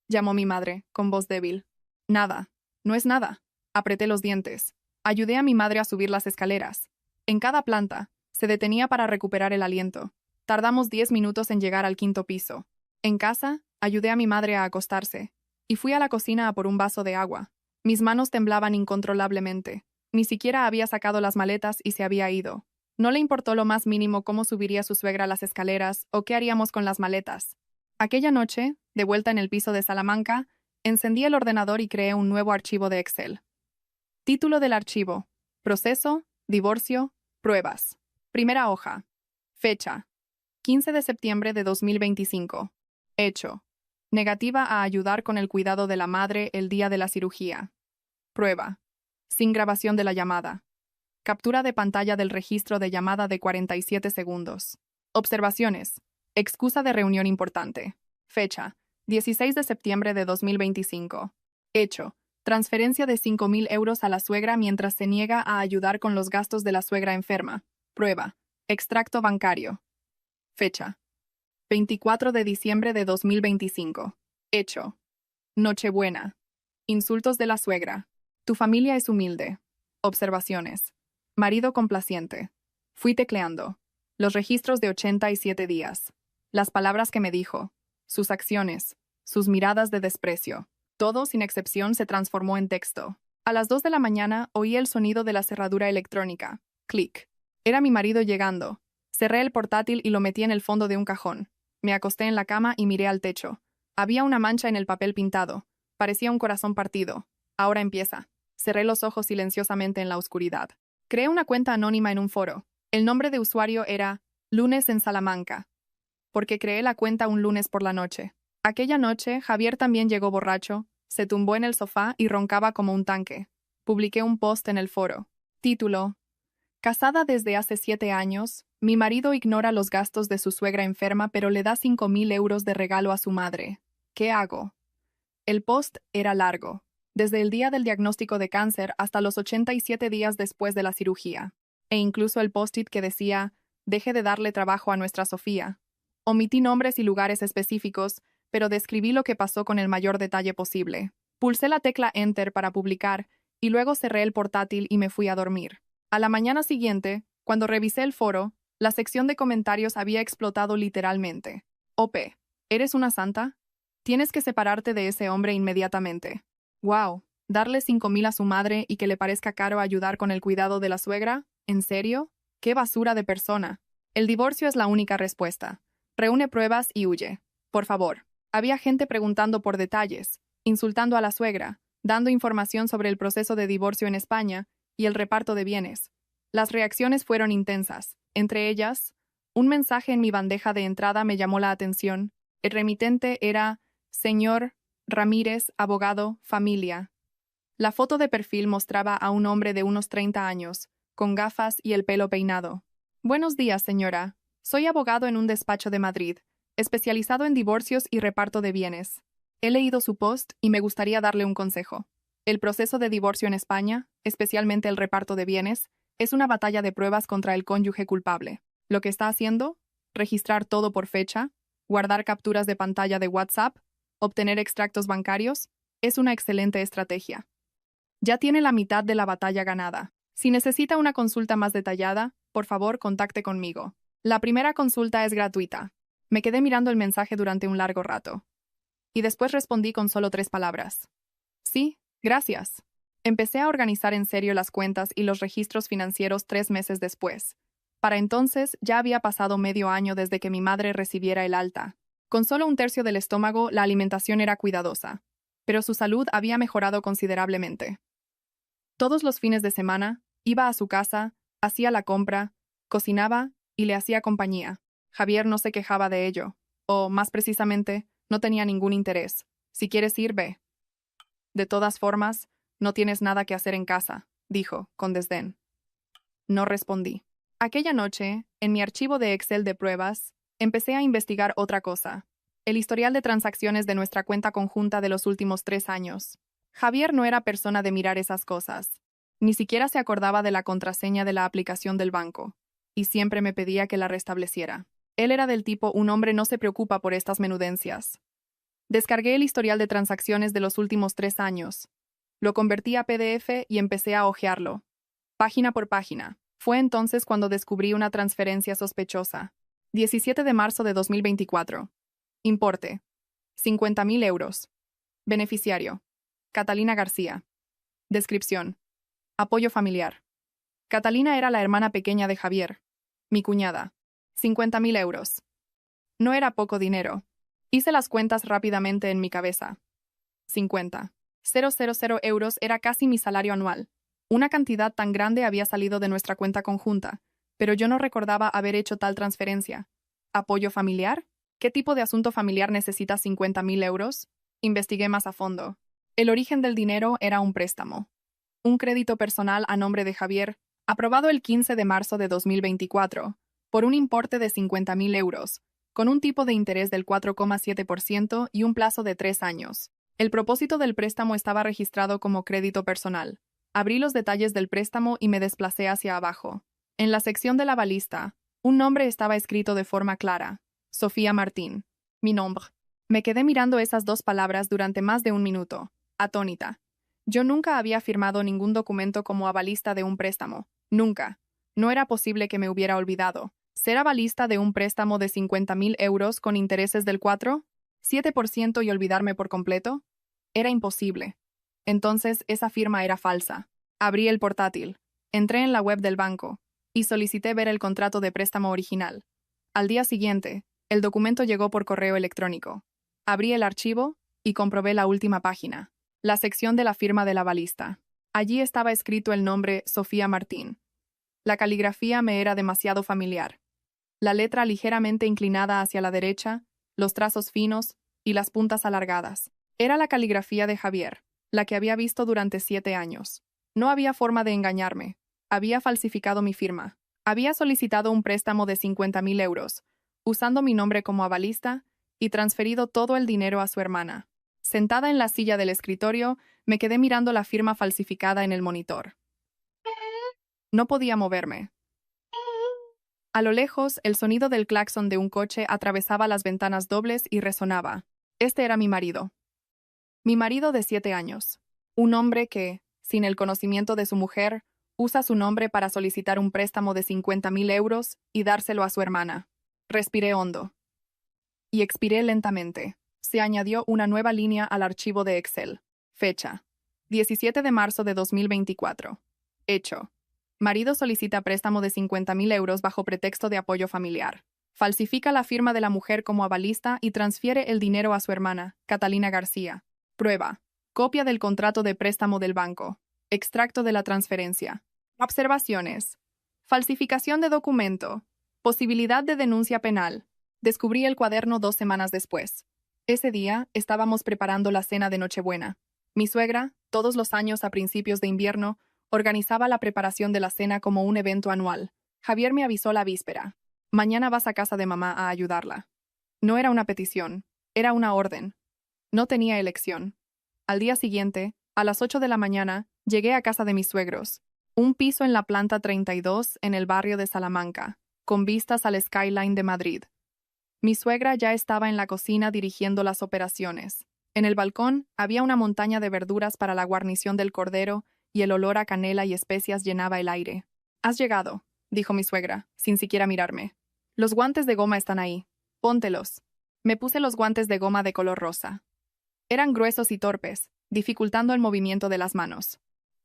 llamó mi madre, con voz débil. «Nada. No es nada». Apreté los dientes. Ayudé a mi madre a subir las escaleras. En cada planta, se detenía para recuperar el aliento. Tardamos 10 minutos en llegar al 5.º piso. En casa, ayudé a mi madre a acostarse. Y fui a la cocina a por un vaso de agua. Mis manos temblaban incontrolablemente. Ni siquiera había sacado las maletas y se había ido. No le importó lo más mínimo cómo subiría su suegra las escaleras o qué haríamos con las maletas. Aquella noche, de vuelta en el piso de Salamanca, encendí el ordenador y creé un nuevo archivo de Excel. Título del archivo: Proceso, divorcio, pruebas. Primera hoja. Fecha: 15 de septiembre de 2025. Hecho: negativa a ayudar con el cuidado de la madre el día de la cirugía. Prueba: sin grabación de la llamada. Captura de pantalla del registro de llamada de 47 segundos. Observaciones: excusa de reunión importante. Fecha: 16 de septiembre de 2025. Hecho: transferencia de 5.000 euros a la suegra mientras se niega a ayudar con los gastos de la suegra enferma. Prueba: extracto bancario. Fecha: 24 de diciembre de 2025. Hecho: Nochebuena. Insultos de la suegra. Tu familia es humilde. Observaciones: marido complaciente. Fui tecleando. Los registros de 87 días. Las palabras que me dijo. Sus acciones. Sus miradas de desprecio. Todo, sin excepción, se transformó en texto. A las 2 de la mañana oí el sonido de la cerradura electrónica. Clic. Era mi marido llegando. Cerré el portátil y lo metí en el fondo de un cajón. Me acosté en la cama y miré al techo. Había una mancha en el papel pintado. Parecía un corazón partido. Ahora empieza. Cerré los ojos silenciosamente en la oscuridad. Creé una cuenta anónima en un foro. El nombre de usuario era Lunes en Salamanca, porque creé la cuenta un lunes por la noche. Aquella noche, Javier también llegó borracho, se tumbó en el sofá y roncaba como un tanque. Publiqué un post en el foro. Título: casada desde hace 7 años, mi marido ignora los gastos de su suegra enferma pero le da 5.000 euros de regalo a su madre. ¿Qué hago? El post era largo, desde el día del diagnóstico de cáncer hasta los 87 días después de la cirugía. E incluso el post-it que decía: deje de darle trabajo a nuestra Sofía. Omití nombres y lugares específicos, pero describí lo que pasó con el mayor detalle posible. Pulsé la tecla Enter para publicar y luego cerré el portátil y me fui a dormir. A la mañana siguiente, cuando revisé el foro, la sección de comentarios había explotado literalmente. OP. ¿Eres una santa? Tienes que separarte de ese hombre inmediatamente. Wow, darle 5,000 a su madre y que le parezca caro ayudar con el cuidado de la suegra. ¿En serio? ¡Qué basura de persona! El divorcio es la única respuesta. Reúne pruebas y huye. Por favor. Había gente preguntando por detalles, insultando a la suegra, dando información sobre el proceso de divorcio en España y el reparto de bienes. Las reacciones fueron intensas. Entre ellas, un mensaje en mi bandeja de entrada me llamó la atención. El remitente era Señor Ramírez, abogado, familia. La foto de perfil mostraba a un hombre de unos 30 años, con gafas y el pelo peinado. Buenos días, señora. Soy abogado en un despacho de Madrid, especializado en divorcios y reparto de bienes. He leído su post y me gustaría darle un consejo. El proceso de divorcio en España, especialmente el reparto de bienes, es una batalla de pruebas contra el cónyuge culpable. Lo que está haciendo, registrar todo por fecha, guardar capturas de pantalla de WhatsApp, obtener extractos bancarios, es una excelente estrategia. Ya tiene la mitad de la batalla ganada. Si necesita una consulta más detallada, por favor, contacte conmigo. La primera consulta es gratuita. Me quedé mirando el mensaje durante un largo rato. Y después respondí con solo 3 palabras. Sí, gracias. Empecé a organizar en serio las cuentas y los registros financieros 3 meses después. Para entonces ya había pasado medio año desde que mi madre recibiera el alta. Con solo 1/3 del estómago, la alimentación era cuidadosa, pero su salud había mejorado considerablemente. Todos los fines de semana, iba a su casa, hacía la compra, cocinaba y le hacía compañía. Javier no se quejaba de ello, o, más precisamente, no tenía ningún interés. Si quieres ir, ve. De todas formas, no tienes nada que hacer en casa, dijo, con desdén. No respondí. Aquella noche, en mi archivo de Excel de pruebas, empecé a investigar otra cosa. El historial de transacciones de nuestra cuenta conjunta de los últimos 3 años. Javier no era persona de mirar esas cosas. Ni siquiera se acordaba de la contraseña de la aplicación del banco, y siempre me pedía que la restableciera. Él era del tipo un hombre no se preocupa por estas menudencias. Descargué el historial de transacciones de los últimos 3 años. Lo convertí a PDF y empecé a hojearlo, página por página. Fue entonces cuando descubrí una transferencia sospechosa. 17 de marzo de 2024. Importe: 50,000 euros. Beneficiario: Catalina García. Descripción: apoyo familiar. Catalina era la hermana pequeña de Javier, mi cuñada. 50,000 euros. No era poco dinero. Hice las cuentas rápidamente en mi cabeza. 50,000 euros era casi mi salario anual. Una cantidad tan grande había salido de nuestra cuenta conjunta, pero yo no recordaba haber hecho tal transferencia. ¿Apoyo familiar? ¿Qué tipo de asunto familiar necesita 50,000 euros? Investigué más a fondo. El origen del dinero era un préstamo. Un crédito personal a nombre de Javier, aprobado el 15 de marzo de 2024, por un importe de 50,000 euros, con un tipo de interés del 4,7% y un plazo de 3 años. El propósito del préstamo estaba registrado como crédito personal. Abrí los detalles del préstamo y me desplacé hacia abajo. En la sección de la balista, un nombre estaba escrito de forma clara: Sofía Martín. Mi nombre. Me quedé mirando esas 2 palabras durante más de un minuto, atónita. Yo nunca había firmado ningún documento como avalista de un préstamo. Nunca. No era posible que me hubiera olvidado. ¿Ser avalista de un préstamo de 50,000 euros con intereses del 4,7% y olvidarme por completo? Era imposible. Entonces, esa firma era falsa. Abrí el portátil, entré en la web del banco y solicité ver el contrato de préstamo original. Al día siguiente, el documento llegó por correo electrónico. Abrí el archivo y comprobé la última página, la sección de la firma del avalista. Allí estaba escrito el nombre Sofía Martín. La caligrafía me era demasiado familiar. La letra ligeramente inclinada hacia la derecha, los trazos finos y las puntas alargadas. Era la caligrafía de Javier, la que había visto durante 7 años. No había forma de engañarme. Había falsificado mi firma. Había solicitado un préstamo de 50,000 euros, usando mi nombre como avalista, y transferido todo el dinero a su hermana. Sentada en la silla del escritorio, me quedé mirando la firma falsificada en el monitor. No podía moverme. A lo lejos, el sonido del claxon de un coche atravesaba las ventanas dobles y resonaba. Este era mi marido. Mi marido de 7 años. Un hombre que, sin el conocimiento de su mujer, usa su nombre para solicitar un préstamo de 50,000 euros y dárselo a su hermana. Respiré hondo. y expiré lentamente. Se añadió una nueva línea al archivo de Excel. Fecha: 17 de marzo de 2024. Hecho: marido solicita préstamo de 50.000 euros bajo pretexto de apoyo familiar. Falsifica la firma de la mujer como avalista y transfiere el dinero a su hermana, Catalina García. Prueba: copia del contrato de préstamo del banco. Extracto de la transferencia. Observaciones: falsificación de documento. Posibilidad de denuncia penal. Descubrí el cuaderno 2 semanas después. Ese día estábamos preparando la cena de Nochebuena. Mi suegra, todos los años a principios de invierno, organizaba la preparación de la cena como un evento anual. Javier me avisó la víspera: mañana vas a casa de mamá a ayudarla. No era una petición, era una orden. No tenía elección. Al día siguiente, a las 8 de la mañana, llegué a casa de mis suegros. Un piso en la planta 32 en el barrio de Salamanca, con vistas al skyline de Madrid. Mi suegra ya estaba en la cocina dirigiendo las operaciones. En el balcón había una montaña de verduras para la guarnición del cordero y el olor a canela y especias llenaba el aire. «Has llegado», dijo mi suegra, sin siquiera mirarme. «Los guantes de goma están ahí. Póntelos». Me puse los guantes de goma de color rosa. Eran gruesos y torpes, dificultando el movimiento de las manos.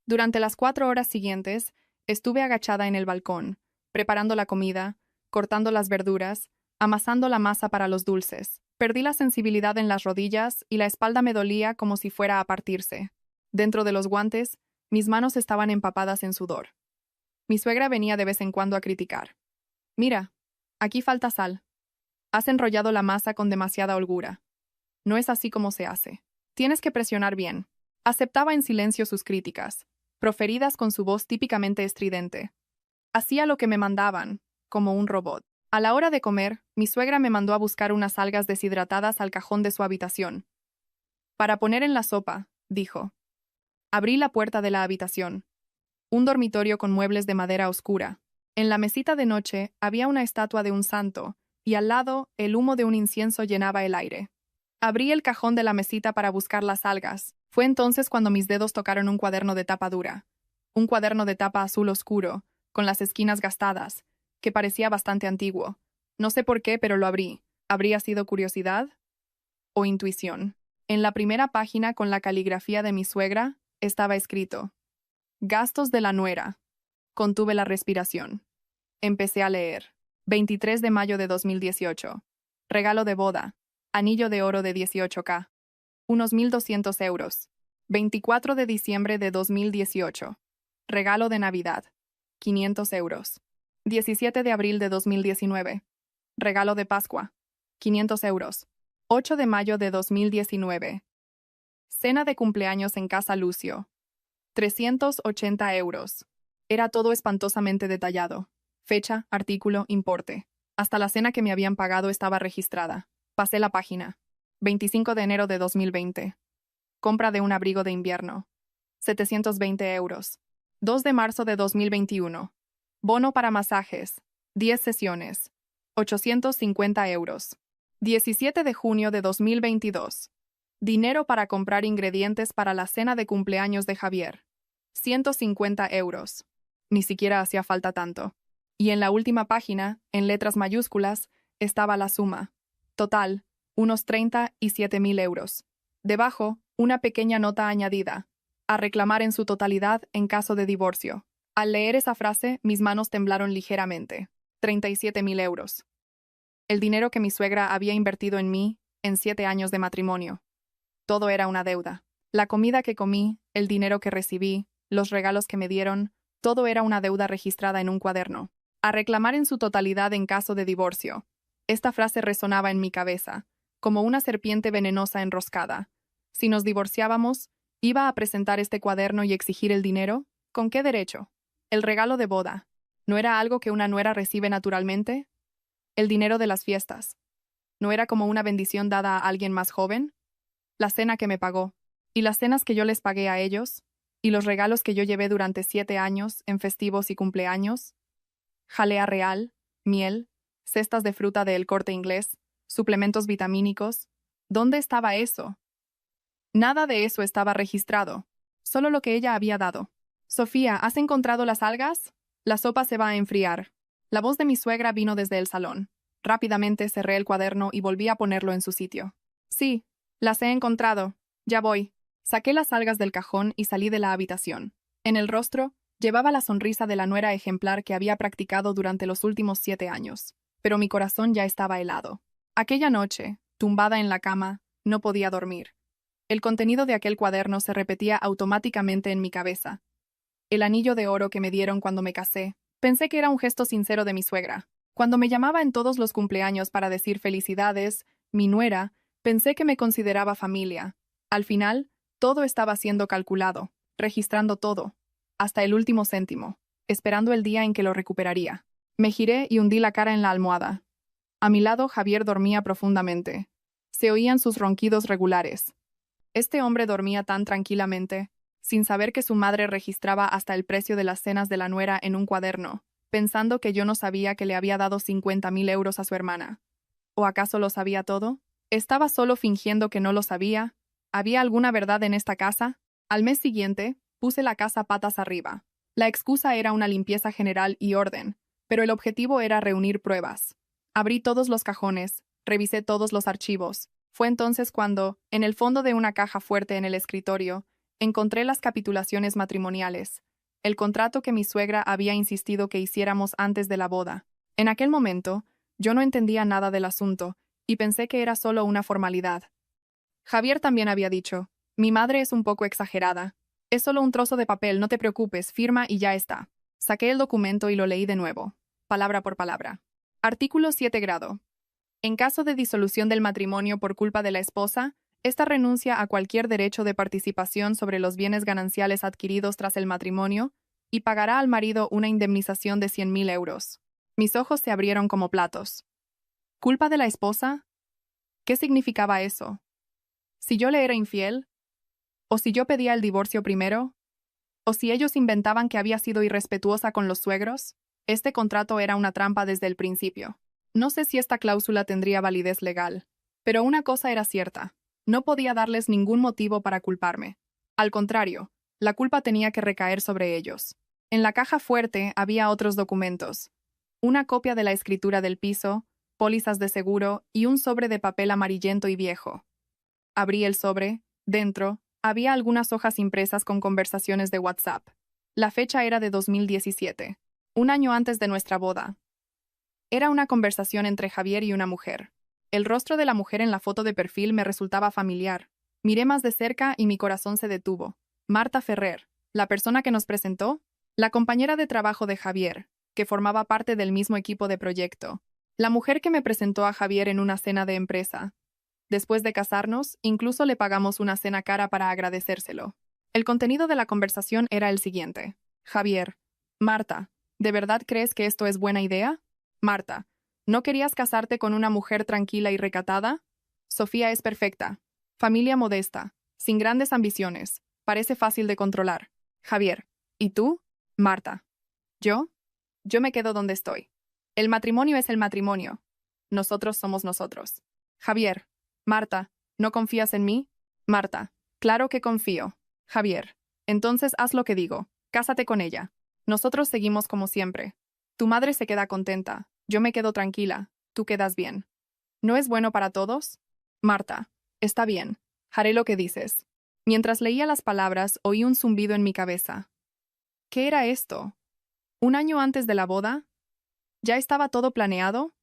Durante las 4 horas siguientes, estuve agachada en el balcón, preparando la comida, cortando las verduras, amasando la masa para los dulces. Perdí la sensibilidad en las rodillas y la espalda me dolía como si fuera a partirse. Dentro de los guantes, mis manos estaban empapadas en sudor. Mi suegra venía de vez en cuando a criticar. «Mira, aquí falta sal. Has enrollado la masa con demasiada holgura. No es así como se hace. Tienes que presionar bien». Aceptaba en silencio sus críticas, proferidas con su voz típicamente estridente. Hacía lo que me mandaban, como un robot. A la hora de comer, mi suegra me mandó a buscar unas algas deshidratadas al cajón de su habitación. «Para poner en la sopa», dijo. Abrí la puerta de la habitación. Un dormitorio con muebles de madera oscura. En la mesita de noche había una estatua de un santo, y al lado el humo de un incienso llenaba el aire. Abrí el cajón de la mesita para buscar las algas. Fue entonces cuando mis dedos tocaron un cuaderno de tapa dura. Un cuaderno de tapa azul oscuro, con las esquinas gastadas, que parecía bastante antiguo. No sé por qué, pero lo abrí. ¿Habría sido curiosidad o intuición? En la primera página, con la caligrafía de mi suegra, estaba escrito: «Gastos de la nuera». Contuve la respiración. Empecé a leer. 23 de mayo de 2018. Regalo de boda. Anillo de oro de 18K. Unos 1.200 euros. 24 de diciembre de 2018. Regalo de Navidad. 500 euros. 17 de abril de 2019. Regalo de Pascua. 500 euros. 8 de mayo de 2019. Cena de cumpleaños en casa Lucio. 380 euros. Era todo espantosamente detallado. Fecha, artículo, importe. Hasta la cena que me habían pagado estaba registrada. Pasé la página. 25 de enero de 2020. Compra de un abrigo de invierno. 720 euros. 2 de marzo de 2021. Bono para masajes. 10 sesiones. 850 euros. 17 de junio de 2022. Dinero para comprar ingredientes para la cena de cumpleaños de Javier. 150 euros. Ni siquiera hacía falta tanto. Y en la última página, en letras mayúsculas, estaba la suma. Total, unos 37.000 euros. Debajo, una pequeña nota añadida: a reclamar en su totalidad en caso de divorcio. Al leer esa frase, mis manos temblaron ligeramente. 37.000 euros. El dinero que mi suegra había invertido en mí en 7 años de matrimonio. Todo era una deuda. La comida que comí, el dinero que recibí, los regalos que me dieron, todo era una deuda registrada en un cuaderno. A reclamar en su totalidad en caso de divorcio. Esta frase resonaba en mi cabeza, como una serpiente venenosa enroscada. Si nos divorciábamos, ¿iba a presentar este cuaderno y exigir el dinero? ¿Con qué derecho? El regalo de boda. ¿No era algo que una nuera recibe naturalmente? El dinero de las fiestas. ¿No era como una bendición dada a alguien más joven? La cena que me pagó, y las cenas que yo les pagué a ellos, y los regalos que yo llevé durante 7 años en festivos y cumpleaños. Jalea real, miel, cestas de fruta del Corte Inglés, suplementos vitamínicos. ¿Dónde estaba eso? Nada de eso estaba registrado, solo lo que ella había dado. «Sofía, ¿has encontrado las algas? La sopa se va a enfriar». La voz de mi suegra vino desde el salón. Rápidamente cerré el cuaderno y volví a ponerlo en su sitio. Sí, las he encontrado. Ya voy. Saqué las algas del cajón y salí de la habitación. En el rostro, llevaba la sonrisa de la nuera ejemplar que había practicado durante los últimos 7 años. Pero mi corazón ya estaba helado. Aquella noche, tumbada en la cama, no podía dormir. El contenido de aquel cuaderno se repetía automáticamente en mi cabeza. El anillo de oro que me dieron cuando me casé. Pensé que era un gesto sincero de mi suegra. Cuando me llamaba en todos los cumpleaños para decir felicidades, mi nuera, pensé que me consideraba familia. Al final, todo estaba siendo calculado, registrando todo, hasta el último céntimo, esperando el día en que lo recuperaría. Me giré y hundí la cara en la almohada. A mi lado, Javier dormía profundamente. Se oían sus ronquidos regulares. Este hombre dormía tan tranquilamente, sin saber que su madre registraba hasta el precio de las cenas de la nuera en un cuaderno, pensando que yo no sabía que le había dado 50.000 euros a su hermana. ¿O acaso lo sabía todo? ¿Estaba solo fingiendo que no lo sabía? ¿Había alguna verdad en esta casa? Al mes siguiente, puse la casa patas arriba. La excusa era una limpieza general y orden, pero el objetivo era reunir pruebas. Abrí todos los cajones, revisé todos los archivos. Fue entonces cuando, en el fondo de una caja fuerte en el escritorio, encontré las capitulaciones matrimoniales, el contrato que mi suegra había insistido que hiciéramos antes de la boda. En aquel momento, yo no entendía nada del asunto, y pensé que era solo una formalidad. Javier también había dicho, mi madre es un poco exagerada. Es solo un trozo de papel, no te preocupes, firma y ya está. Saqué el documento y lo leí de nuevo, palabra por palabra. Artículo 7 grado. En caso de disolución del matrimonio por culpa de la esposa, esta renuncia a cualquier derecho de participación sobre los bienes gananciales adquiridos tras el matrimonio y pagará al marido una indemnización de 100.000 euros. Mis ojos se abrieron como platos. ¿Culpa de la esposa? ¿Qué significaba eso? ¿Si yo le era infiel? ¿O si yo pedía el divorcio primero? ¿O si ellos inventaban que había sido irrespetuosa con los suegros? Este contrato era una trampa desde el principio. No sé si esta cláusula tendría validez legal, pero una cosa era cierta. No podía darles ningún motivo para culparme. Al contrario, la culpa tenía que recaer sobre ellos. En la caja fuerte había otros documentos. Una copia de la escritura del piso, pólizas de seguro y un sobre de papel amarillento y viejo. Abrí el sobre. Dentro, había algunas hojas impresas con conversaciones de WhatsApp. La fecha era de 2017, un año antes de nuestra boda. Era una conversación entre Javier y una mujer. El rostro de la mujer en la foto de perfil me resultaba familiar. Miré más de cerca y mi corazón se detuvo. Marta Ferrer, la persona que nos presentó, la compañera de trabajo de Javier, que formaba parte del mismo equipo de proyecto, la mujer que me presentó a Javier en una cena de empresa. Después de casarnos, incluso le pagamos una cena cara para agradecérselo. El contenido de la conversación era el siguiente. Javier: Marta, ¿de verdad crees que esto es buena idea? Marta: ¿no querías casarte con una mujer tranquila y recatada? Sofía es perfecta. Familia modesta, sin grandes ambiciones. Parece fácil de controlar. Javier: ¿y tú? Marta: ¿yo? Yo me quedo donde estoy. El matrimonio es el matrimonio. Nosotros somos nosotros. Javier: Marta, ¿no confías en mí? Marta: claro que confío. Javier: entonces haz lo que digo. Cásate con ella. Nosotros seguimos como siempre. Tu madre se queda contenta. Yo me quedo tranquila. Tú quedas bien. ¿No es bueno para todos? Marta: está bien. Haré lo que dices. Mientras leía las palabras, oí un zumbido en mi cabeza. ¿Qué era esto? ¿Un año antes de la boda? ¿Ya estaba todo planeado?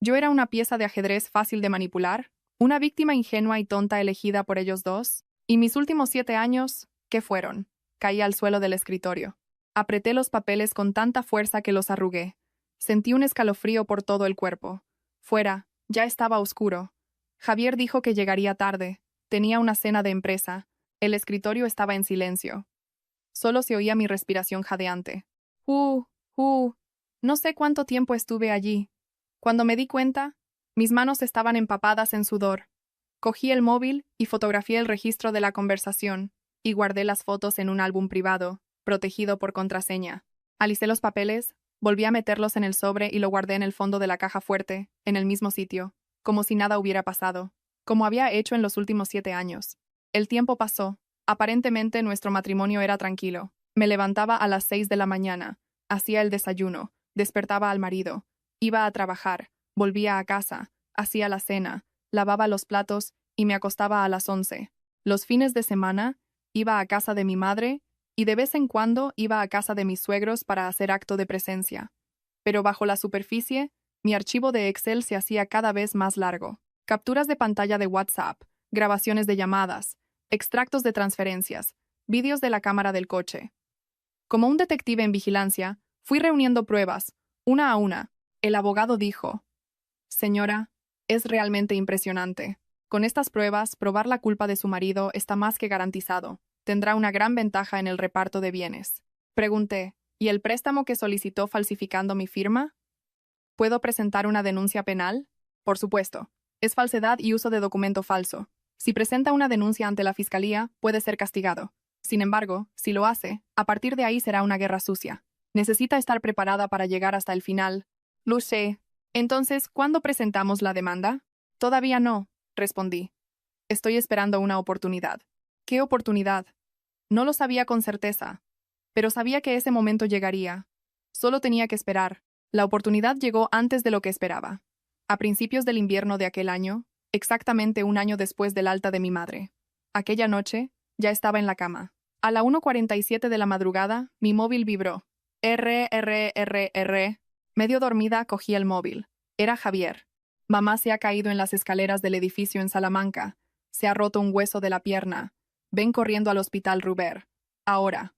¿Yo era una pieza de ajedrez fácil de manipular? ¿Una víctima ingenua y tonta elegida por ellos dos? ¿Y mis últimos 7 años? ¿Qué fueron? Caí al suelo del escritorio. Apreté los papeles con tanta fuerza que los arrugué. Sentí un escalofrío por todo el cuerpo. Fuera, ya estaba oscuro. Javier dijo que llegaría tarde. Tenía una cena de empresa. El escritorio estaba en silencio. Solo se oía mi respiración jadeante. No sé cuánto tiempo estuve allí. Cuando me di cuenta, mis manos estaban empapadas en sudor. Cogí el móvil y fotografié el registro de la conversación, y guardé las fotos en un álbum privado, protegido por contraseña. Alicé los papeles, volví a meterlos en el sobre y lo guardé en el fondo de la caja fuerte, en el mismo sitio, como si nada hubiera pasado, como había hecho en los últimos 7 años. El tiempo pasó. Aparentemente nuestro matrimonio era tranquilo. Me levantaba a las 6 de la mañana, hacía el desayuno, despertaba al marido, iba a trabajar, Volvía a casa, hacía la cena, lavaba los platos y me acostaba a las 11. Los fines de semana iba a casa de mi madre y de vez en cuando iba a casa de mis suegros para hacer acto de presencia. Pero bajo la superficie, mi archivo de Excel se hacía cada vez más largo. Capturas de pantalla de WhatsApp, grabaciones de llamadas, extractos de transferencias, vídeos de la cámara del coche. Como un detective en vigilancia, fui reuniendo pruebas, una a una. El abogado dijo: Señora, es realmente impresionante. Con estas pruebas, probar la culpa de su marido está más que garantizado. Tendrá una gran ventaja en el reparto de bienes. Pregunté: ¿y el préstamo que solicitó falsificando mi firma? ¿Puedo presentar una denuncia penal? Por supuesto. Es falsedad y uso de documento falso. Si presenta una denuncia ante la fiscalía, puede ser castigado. Sin embargo, si lo hace, a partir de ahí será una guerra sucia. Necesita estar preparada para llegar hasta el final. Lo sé. Entonces, ¿cuándo presentamos la demanda? Todavía no, respondí. Estoy esperando una oportunidad. ¿Qué oportunidad? No lo sabía con certeza, pero sabía que ese momento llegaría. Solo tenía que esperar. La oportunidad llegó antes de lo que esperaba. A principios del invierno de aquel año, exactamente un año después del alta de mi madre. Aquella noche, ya estaba en la cama. A la 1:47 de la madrugada, mi móvil vibró. R. Medio dormida, cogí el móvil. Era Javier. Mamá se ha caído en las escaleras del edificio en Salamanca. Se ha roto un hueso de la pierna. Ven corriendo al hospital Ruber. Ahora.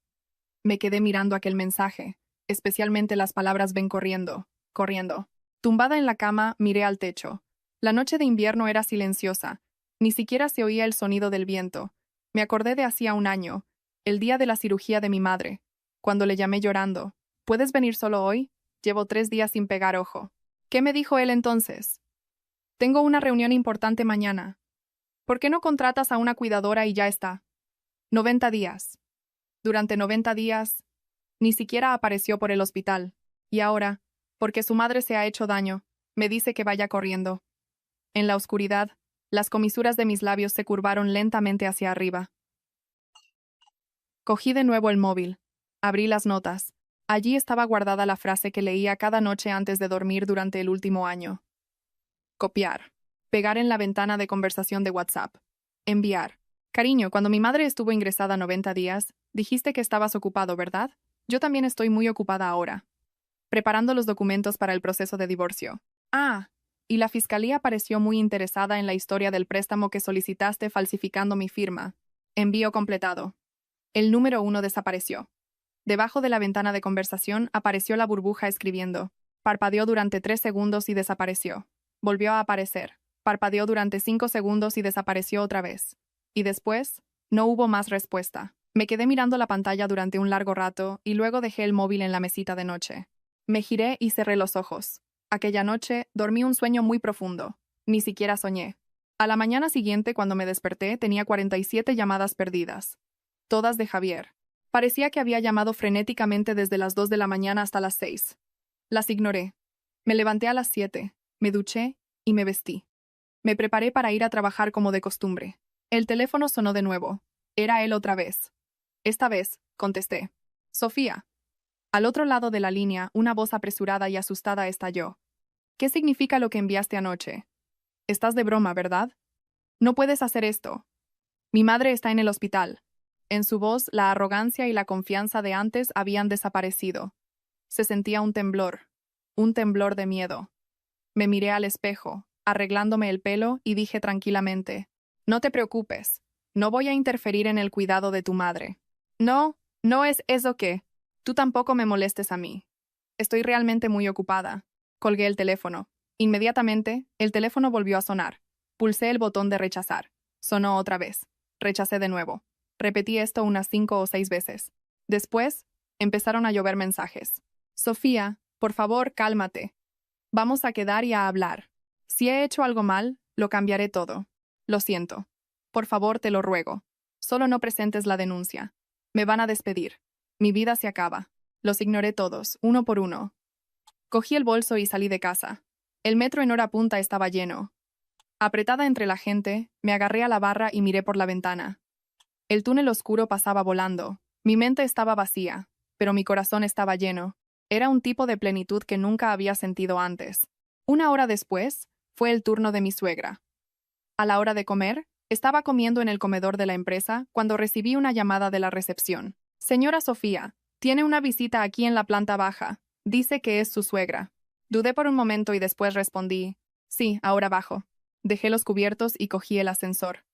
Me quedé mirando aquel mensaje, especialmente las palabras ven corriendo, corriendo. Tumbada en la cama, miré al techo. La noche de invierno era silenciosa. Ni siquiera se oía el sonido del viento. Me acordé de hacía un año, el día de la cirugía de mi madre, cuando le llamé llorando. ¿Puedes venir solo hoy? Llevo 3 días sin pegar ojo. ¿Qué me dijo él entonces? Tengo una reunión importante mañana. ¿Por qué no contratas a una cuidadora y ya está? 90 días. Durante 90 días, ni siquiera apareció por el hospital. Y ahora, porque su madre se ha hecho daño, me dice que vaya corriendo. En la oscuridad, las comisuras de mis labios se curvaron lentamente hacia arriba. Cogí de nuevo el móvil. Abrí las notas. Allí estaba guardada la frase que leía cada noche antes de dormir durante el último año. Copiar. Pegar en la ventana de conversación de WhatsApp. Enviar. Cariño, cuando mi madre estuvo ingresada 90 días, dijiste que estabas ocupado, ¿verdad? Yo también estoy muy ocupada ahora. Preparando los documentos para el proceso de divorcio. Ah, y la fiscalía pareció muy interesada en la historia del préstamo que solicitaste falsificando mi firma. Envío completado. El número 1 desapareció. Debajo de la ventana de conversación apareció la burbuja escribiendo. Parpadeó durante 3 segundos y desapareció. Volvió a aparecer. Parpadeó durante 5 segundos y desapareció otra vez. Y después, no hubo más respuesta. Me quedé mirando la pantalla durante un largo rato y luego dejé el móvil en la mesita de noche. Me giré y cerré los ojos. Aquella noche dormí un sueño muy profundo. Ni siquiera soñé. A la mañana siguiente, cuando me desperté, tenía 47 llamadas perdidas. Todas de Javier. Parecía que había llamado frenéticamente desde las 2 de la mañana hasta las 6. Las ignoré. Me levanté a las 7, me duché y me vestí. Me preparé para ir a trabajar como de costumbre. El teléfono sonó de nuevo. Era él otra vez. Esta vez, contesté. Sofía. Al otro lado de la línea, una voz apresurada y asustada estalló. ¿Qué significa lo que enviaste anoche? Estás de broma, ¿verdad? No puedes hacer esto. Mi madre está en el hospital. En su voz, la arrogancia y la confianza de antes habían desaparecido. Se sentía un temblor de miedo. Me miré al espejo, arreglándome el pelo, y dije tranquilamente: no te preocupes, no voy a interferir en el cuidado de tu madre. No, no es eso que. Tú tampoco me molestes a mí. Estoy realmente muy ocupada. Colgué el teléfono. Inmediatamente, el teléfono volvió a sonar. Pulsé el botón de rechazar. Sonó otra vez. Rechacé de nuevo. Repetí esto unas 5 o 6 veces. Después, empezaron a llover mensajes. Sofía, por favor, cálmate. Vamos a quedar y a hablar. Si he hecho algo mal, lo cambiaré todo. Lo siento. Por favor, te lo ruego. Solo no presentes la denuncia. Me van a despedir. Mi vida se acaba. Los ignoré todos, uno por uno. Cogí el bolso y salí de casa. El metro en hora punta estaba lleno. Apretada entre la gente, me agarré a la barra y miré por la ventana. El túnel oscuro pasaba volando. Mi mente estaba vacía, pero mi corazón estaba lleno. Era un tipo de plenitud que nunca había sentido antes. Una hora después, fue el turno de mi suegra. A la hora de comer, estaba comiendo en el comedor de la empresa cuando recibí una llamada de la recepción. Señora Sofía, tiene una visita aquí en la planta baja. Dice que es su suegra. Dudé por un momento y después respondí, sí, ahora bajo. Dejé los cubiertos y cogí el ascensor.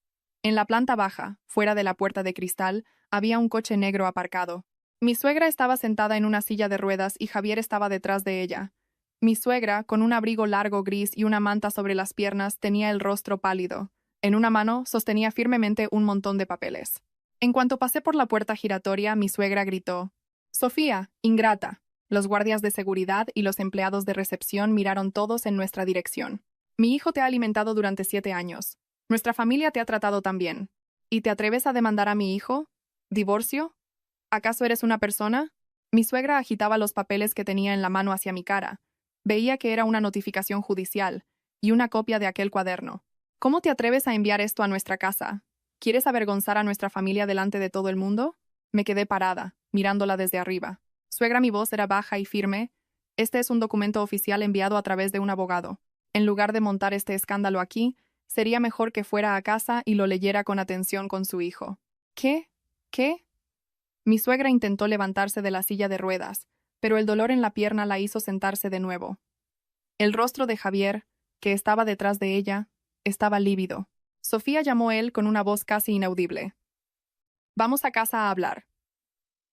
En la planta baja, fuera de la puerta de cristal, había un coche negro aparcado. Mi suegra estaba sentada en una silla de ruedas y Javier estaba detrás de ella. Mi suegra, con un abrigo largo gris y una manta sobre las piernas, tenía el rostro pálido. En una mano sostenía firmemente un montón de papeles. En cuanto pasé por la puerta giratoria, mi suegra gritó, «Sofía, ingrata». Los guardias de seguridad y los empleados de recepción miraron todos en nuestra dirección. «Mi hijo te ha alimentado durante 7 años. Nuestra familia te ha tratado tan bien. ¿Y te atreves a demandar a mi hijo? ¿Divorcio? ¿Acaso eres una persona?» Mi suegra agitaba los papeles que tenía en la mano hacia mi cara. Veía que era una notificación judicial y una copia de aquel cuaderno. «¿Cómo te atreves a enviar esto a nuestra casa? ¿Quieres avergonzar a nuestra familia delante de todo el mundo?» Me quedé parada, mirándola desde arriba. Suegra, mi voz era baja y firme. «Este es un documento oficial enviado a través de un abogado. En lugar de montar este escándalo aquí, sería mejor que fuera a casa y lo leyera con atención con su hijo». «¿Qué? ¿Qué?» Mi suegra intentó levantarse de la silla de ruedas, pero el dolor en la pierna la hizo sentarse de nuevo. El rostro de Javier, que estaba detrás de ella, estaba lívido. Sofía llamó él con una voz casi inaudible. «Vamos a casa a hablar.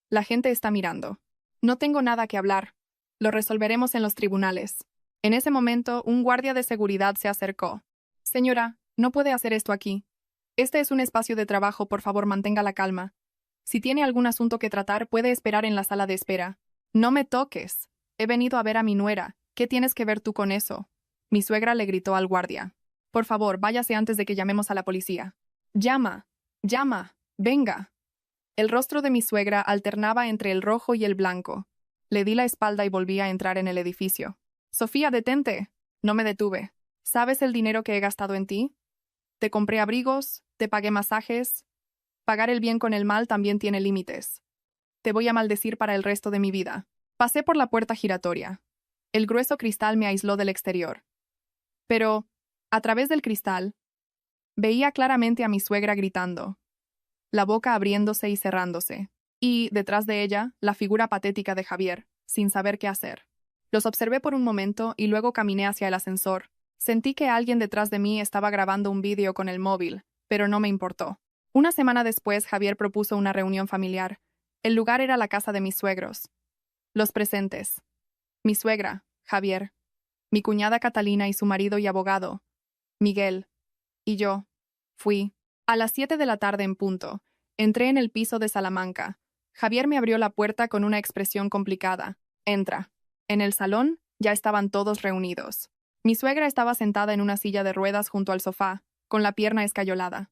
La gente está mirando». «No tengo nada que hablar. Lo resolveremos en los tribunales». En ese momento, un guardia de seguridad se acercó. «Señora, no puede hacer esto aquí. Este es un espacio de trabajo, por favor mantenga la calma. Si tiene algún asunto que tratar, puede esperar en la sala de espera». «No me toques. He venido a ver a mi nuera. ¿Qué tienes que ver tú con eso?». Mi suegra le gritó al guardia. «Por favor, váyase antes de que llamemos a la policía». «Llama, llama, venga». El rostro de mi suegra alternaba entre el rojo y el blanco. Le di la espalda y volví a entrar en el edificio. «Sofía, detente». No me detuve. «¿Sabes el dinero que he gastado en ti? Te compré abrigos, te pagué masajes. Pagar el bien con el mal también tiene límites. Te voy a maldecir para el resto de mi vida». Pasé por la puerta giratoria. El grueso cristal me aisló del exterior. Pero, a través del cristal, veía claramente a mi suegra gritando, la boca abriéndose y cerrándose, y, detrás de ella, la figura patética de Javier, sin saber qué hacer. Los observé por un momento y luego caminé hacia el ascensor. Sentí que alguien detrás de mí estaba grabando un vídeo con el móvil, pero no me importó. Una semana después, Javier propuso una reunión familiar. El lugar era la casa de mis suegros. Los presentes: mi suegra, Javier, mi cuñada Catalina y su marido y abogado, Miguel, y yo. Fui. A las 7 de la tarde en punto. Entré en el piso de Salamanca. Javier me abrió la puerta con una expresión complicada. «Entra». En el salón ya estaban todos reunidos. Mi suegra estaba sentada en una silla de ruedas junto al sofá, con la pierna escayolada.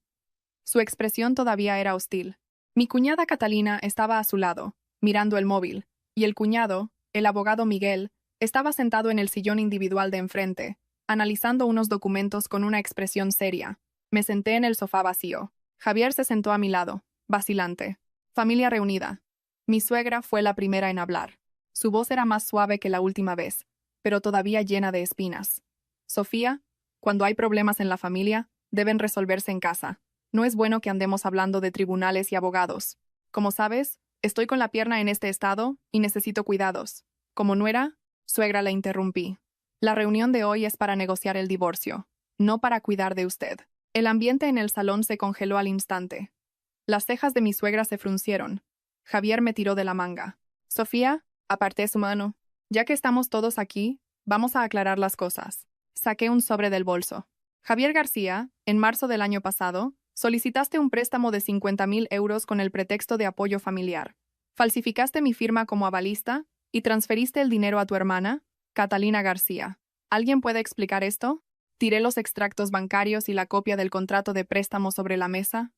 Su expresión todavía era hostil. Mi cuñada Catalina estaba a su lado, mirando el móvil, y el cuñado, el abogado Miguel, estaba sentado en el sillón individual de enfrente, analizando unos documentos con una expresión seria. Me senté en el sofá vacío. Javier se sentó a mi lado, vacilante. Familia reunida. Mi suegra fue la primera en hablar. Su voz era más suave que la última vez, pero todavía llena de espinas. «Sofía, cuando hay problemas en la familia, deben resolverse en casa. No es bueno que andemos hablando de tribunales y abogados. Como sabes, estoy con la pierna en este estado y necesito cuidados. Como nuera, suegra, la interrumpí. La reunión de hoy es para negociar el divorcio, no para cuidar de usted». El ambiente en el salón se congeló al instante. Las cejas de mi suegra se fruncieron. Javier me tiró de la manga. «Sofía», aparté su mano. «Ya que estamos todos aquí, vamos a aclarar las cosas». Saqué un sobre del bolso. «Javier García, en marzo del año pasado, solicitaste un préstamo de 50.000 euros con el pretexto de apoyo familiar. Falsificaste mi firma como avalista y transferiste el dinero a tu hermana, Catalina García. ¿Alguien puede explicar esto?». Tiré los extractos bancarios y la copia del contrato de préstamo sobre la mesa.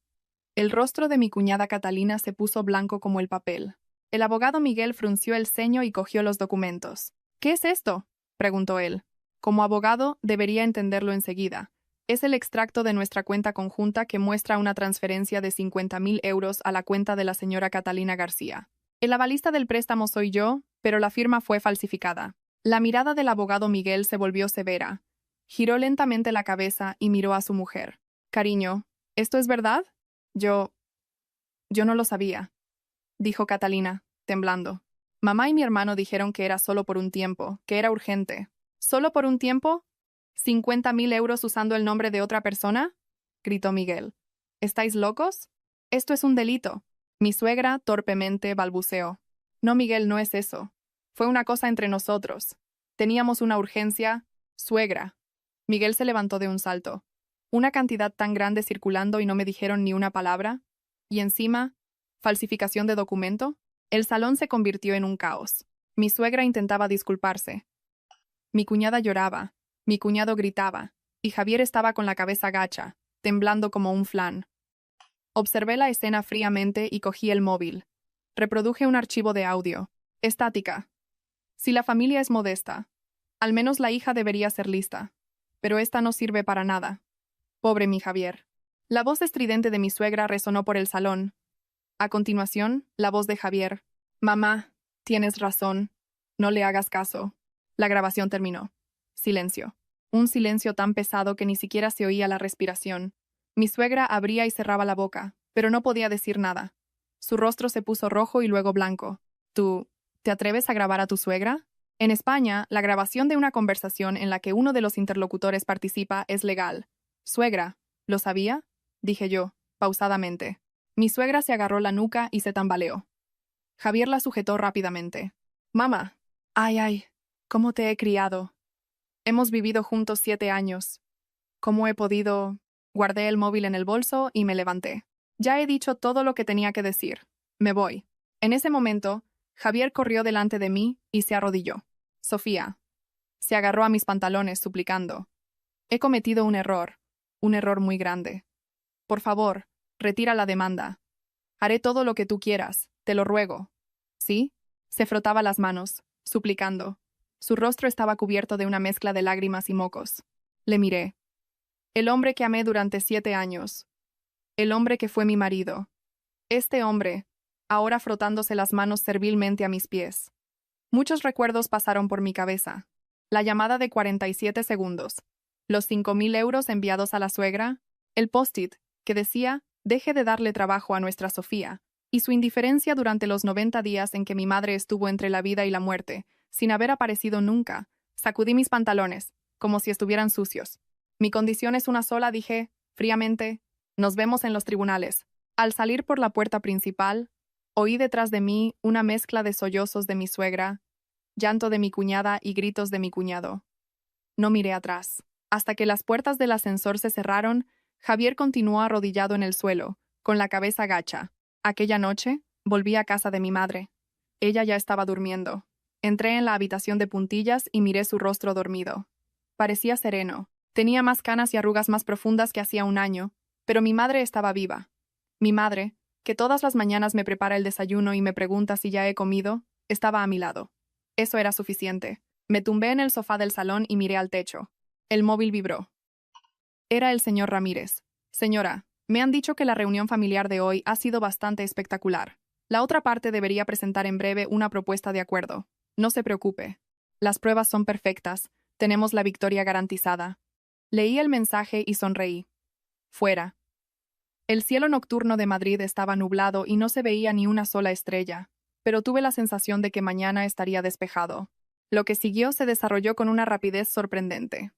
El rostro de mi cuñada Catalina se puso blanco como el papel. El abogado Miguel frunció el ceño y cogió los documentos. «¿Qué es esto?», preguntó él. Como abogado, debería entenderlo enseguida. Es el extracto de nuestra cuenta conjunta que muestra una transferencia de 50.000 euros a la cuenta de la señora Catalina García. El avalista del préstamo soy yo, pero la firma fue falsificada. La mirada del abogado Miguel se volvió severa. Giró lentamente la cabeza y miró a su mujer. Cariño, ¿esto es verdad? Yo no lo sabía, dijo Catalina, temblando. Mamá y mi hermano dijeron que era solo por un tiempo, que era urgente. ¿Solo por un tiempo? ¿50.000 euros usando el nombre de otra persona? Gritó Miguel. ¿Estáis locos? Esto es un delito. Mi suegra torpemente balbuceó. No, Miguel, no es eso. Fue una cosa entre nosotros. Teníamos una urgencia. Suegra. Miguel se levantó de un salto. Una cantidad tan grande circulando y no me dijeron ni una palabra. Y encima, falsificación de documento. El salón se convirtió en un caos. Mi suegra intentaba disculparse. Mi cuñada lloraba. Mi cuñado gritaba. Y Javier estaba con la cabeza gacha, temblando como un flan. Observé la escena fríamente y cogí el móvil. Reproduje un archivo de audio. Estática. Si la familia es modesta, al menos la hija debería ser lista. Pero esta no sirve para nada. Pobre mi Javier. La voz estridente de mi suegra resonó por el salón. A continuación, la voz de Javier. Mamá, tienes razón. No le hagas caso. La grabación terminó. Silencio. Un silencio tan pesado que ni siquiera se oía la respiración. Mi suegra abría y cerraba la boca, pero no podía decir nada. Su rostro se puso rojo y luego blanco. ¿Tú te atreves a grabar a tu suegra? En España, la grabación de una conversación en la que uno de los interlocutores participa es legal. Suegra, ¿lo sabía? Dije yo, pausadamente. Mi suegra se agarró la nuca y se tambaleó. Javier la sujetó rápidamente. Mamá. Ay, ¿cómo te he criado? Hemos vivido juntos 7 años. ¿Cómo he podido? Guardé el móvil en el bolso y me levanté. Ya he dicho todo lo que tenía que decir. Me voy. En ese momento, Javier corrió delante de mí y se arrodilló. Sofía. Se agarró a mis pantalones, suplicando. He cometido un error muy grande. Por favor, retira la demanda. Haré todo lo que tú quieras, te lo ruego. ¿Sí? Se frotaba las manos, suplicando. Su rostro estaba cubierto de una mezcla de lágrimas y mocos. Le miré. El hombre que amé durante 7 años. El hombre que fue mi marido. Este hombre, ahora frotándose las manos servilmente a mis pies. Muchos recuerdos pasaron por mi cabeza. La llamada de 47 segundos. Los 5.000 euros enviados a la suegra. El post-it, que decía, deje de darle trabajo a nuestra Sofía. Y su indiferencia durante los 90 días en que mi madre estuvo entre la vida y la muerte, sin haber aparecido nunca. Sacudí mis pantalones, como si estuvieran sucios. Mi condición es una sola, dije, fríamente. Nos vemos en los tribunales. Al salir por la puerta principal, oí detrás de mí una mezcla de sollozos de mi suegra, llanto de mi cuñada y gritos de mi cuñado. No miré atrás. Hasta que las puertas del ascensor se cerraron, Javier continuó arrodillado en el suelo, con la cabeza gacha. Aquella noche, volví a casa de mi madre. Ella ya estaba durmiendo. Entré en la habitación de puntillas y miré su rostro dormido. Parecía sereno. Tenía más canas y arrugas más profundas que hacía un año, pero mi madre estaba viva. Mi madre, que todas las mañanas me prepara el desayuno y me pregunta si ya he comido, estaba a mi lado. Eso era suficiente. Me tumbé en el sofá del salón y miré al techo. El móvil vibró. Era el señor Ramírez. Señora, me han dicho que la reunión familiar de hoy ha sido bastante espectacular. La otra parte debería presentar en breve una propuesta de acuerdo. No se preocupe. Las pruebas son perfectas. Tenemos la victoria garantizada. Leí el mensaje y sonreí. Fuera. El cielo nocturno de Madrid estaba nublado y no se veía ni una sola estrella, pero tuve la sensación de que mañana estaría despejado. Lo que siguió se desarrolló con una rapidez sorprendente.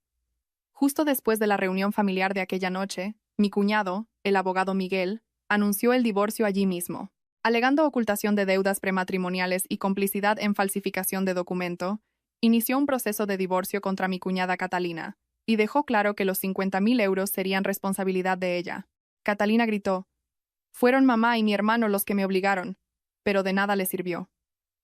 Justo después de la reunión familiar de aquella noche, mi cuñado, el abogado Miguel, anunció el divorcio allí mismo. Alegando ocultación de deudas prematrimoniales y complicidad en falsificación de documento, inició un proceso de divorcio contra mi cuñada Catalina, y dejó claro que los 50.000 euros serían responsabilidad de ella. Catalina gritó: «Fueron mamá y mi hermano los que me obligaron», pero de nada le sirvió.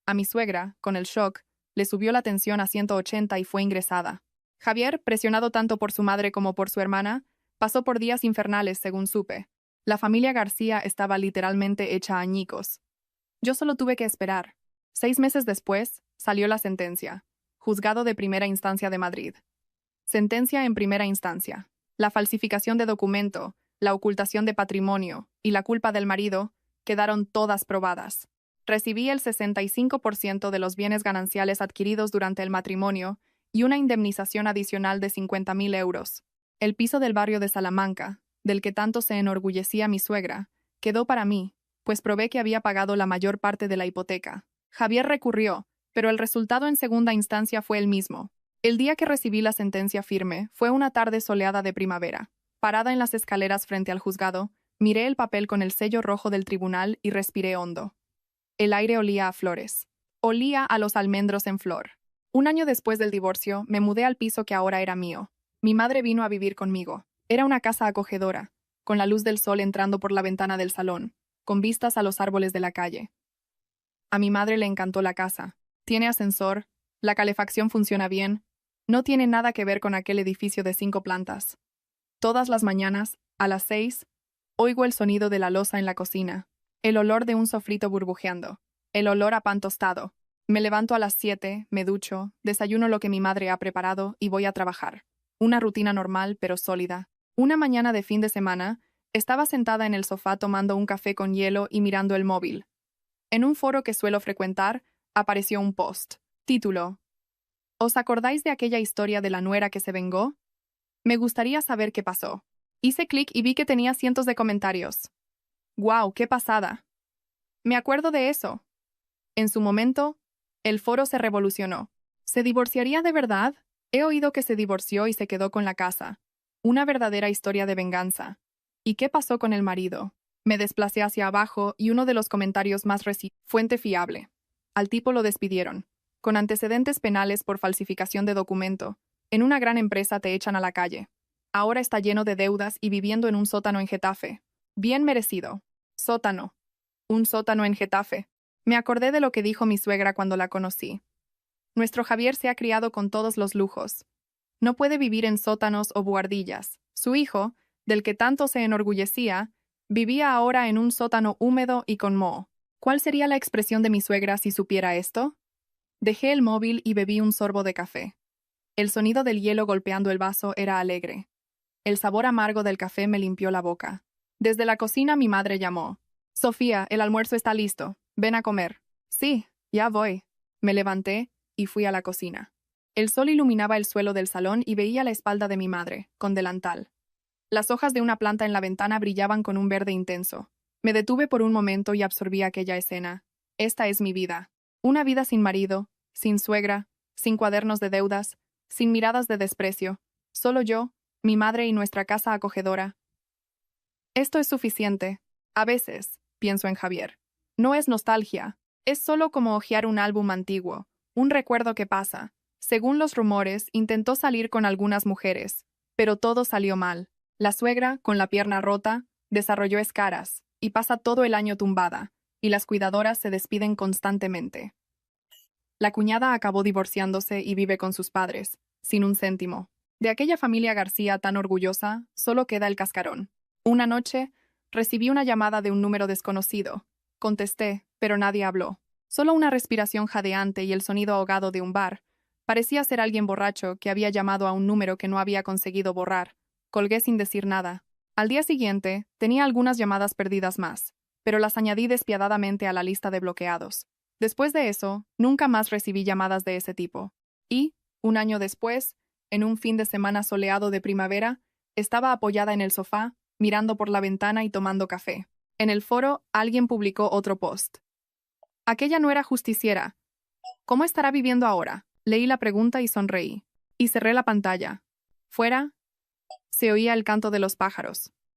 A mi suegra, con el shock, le subió la tensión a 180 y fue ingresada. Javier, presionado tanto por su madre como por su hermana, pasó por días infernales, según supe. La familia García estaba literalmente hecha añicos. Yo solo tuve que esperar. 6 meses después, salió la sentencia. Juzgado de Primera Instancia de Madrid. Sentencia en primera instancia. La falsificación de documento, la ocultación de patrimonio y la culpa del marido quedaron todas probadas. Recibí el 65% de los bienes gananciales adquiridos durante el matrimonio y una indemnización adicional de 50.000 euros. El piso del barrio de Salamanca, del que tanto se enorgullecía mi suegra, quedó para mí, pues probé que había pagado la mayor parte de la hipoteca. Javier recurrió, pero el resultado en segunda instancia fue el mismo. El día que recibí la sentencia firme fue una tarde soleada de primavera. Parada en las escaleras frente al juzgado, miré el papel con el sello rojo del tribunal y respiré hondo. El aire olía a flores. Olía a los almendros en flor. Un año después del divorcio, me mudé al piso que ahora era mío. Mi madre vino a vivir conmigo. Era una casa acogedora, con la luz del sol entrando por la ventana del salón, con vistas a los árboles de la calle. A mi madre le encantó la casa. Tiene ascensor, la calefacción funciona bien, no tiene nada que ver con aquel edificio de 5 plantas. Todas las mañanas, a las 6, oigo el sonido de la loza en la cocina, el olor de un sofrito burbujeando, el olor a pan tostado. Me levanto a las 7, me ducho, desayuno lo que mi madre ha preparado y voy a trabajar. Una rutina normal pero sólida. Una mañana de fin de semana, estaba sentada en el sofá tomando un café con hielo y mirando el móvil. En un foro que suelo frecuentar, apareció un post. Título: ¿Os acordáis de aquella historia de la nuera que se vengó? Me gustaría saber qué pasó. Hice clic y vi que tenía cientos de comentarios. ¡Guau, qué pasada! Me acuerdo de eso. En su momento, el foro se revolucionó. ¿Se divorciaría de verdad? He oído que se divorció y se quedó con la casa. Una verdadera historia de venganza. ¿Y qué pasó con el marido? Me desplacé hacia abajo y uno de los comentarios más recientes. Fuente fiable. Al tipo lo despidieron. Con antecedentes penales por falsificación de documento. En una gran empresa te echan a la calle. Ahora está lleno de deudas y viviendo en un sótano en Getafe. Bien merecido. Sótano. Un sótano en Getafe. Me acordé de lo que dijo mi suegra cuando la conocí. Nuestro Javier se ha criado con todos los lujos. No puede vivir en sótanos o buhardillas. Su hijo, del que tanto se enorgullecía, vivía ahora en un sótano húmedo y con moho. ¿Cuál sería la expresión de mi suegra si supiera esto? Dejé el móvil y bebí un sorbo de café. El sonido del hielo golpeando el vaso era alegre. El sabor amargo del café me limpió la boca. Desde la cocina mi madre llamó. «Sofía, el almuerzo está listo. Ven a comer». «Sí, ya voy». Me levanté y fui a la cocina. El sol iluminaba el suelo del salón y veía la espalda de mi madre, con delantal. Las hojas de una planta en la ventana brillaban con un verde intenso. Me detuve por un momento y absorbí aquella escena. Esta es mi vida. Una vida sin marido, sin suegra, sin cuadernos de deudas, sin miradas de desprecio. Solo yo, mi madre y nuestra casa acogedora. Esto es suficiente. A veces, pienso en Javier. No es nostalgia. Es solo como hojear un álbum antiguo, un recuerdo que pasa. Según los rumores, intentó salir con algunas mujeres, pero todo salió mal. La suegra, con la pierna rota, desarrolló escaras y pasa todo el año tumbada, y las cuidadoras se despiden constantemente. La cuñada acabó divorciándose y vive con sus padres, sin un céntimo. De aquella familia García tan orgullosa, solo queda el cascarón. Una noche, recibí una llamada de un número desconocido. Contesté, pero nadie habló. Solo una respiración jadeante y el sonido ahogado de un bar. Parecía ser alguien borracho que había llamado a un número que no había conseguido borrar. Colgué sin decir nada. Al día siguiente, tenía algunas llamadas perdidas más, pero las añadí despiadadamente a la lista de bloqueados. Después de eso, nunca más recibí llamadas de ese tipo. Y, un año después, en un fin de semana soleado de primavera, estaba apoyada en el sofá, mirando por la ventana y tomando café. En el foro, alguien publicó otro post. Aquella no era justiciera. ¿Cómo estará viviendo ahora? Leí la pregunta y sonreí. Y cerré la pantalla. Fuera, se oía el canto de los pájaros.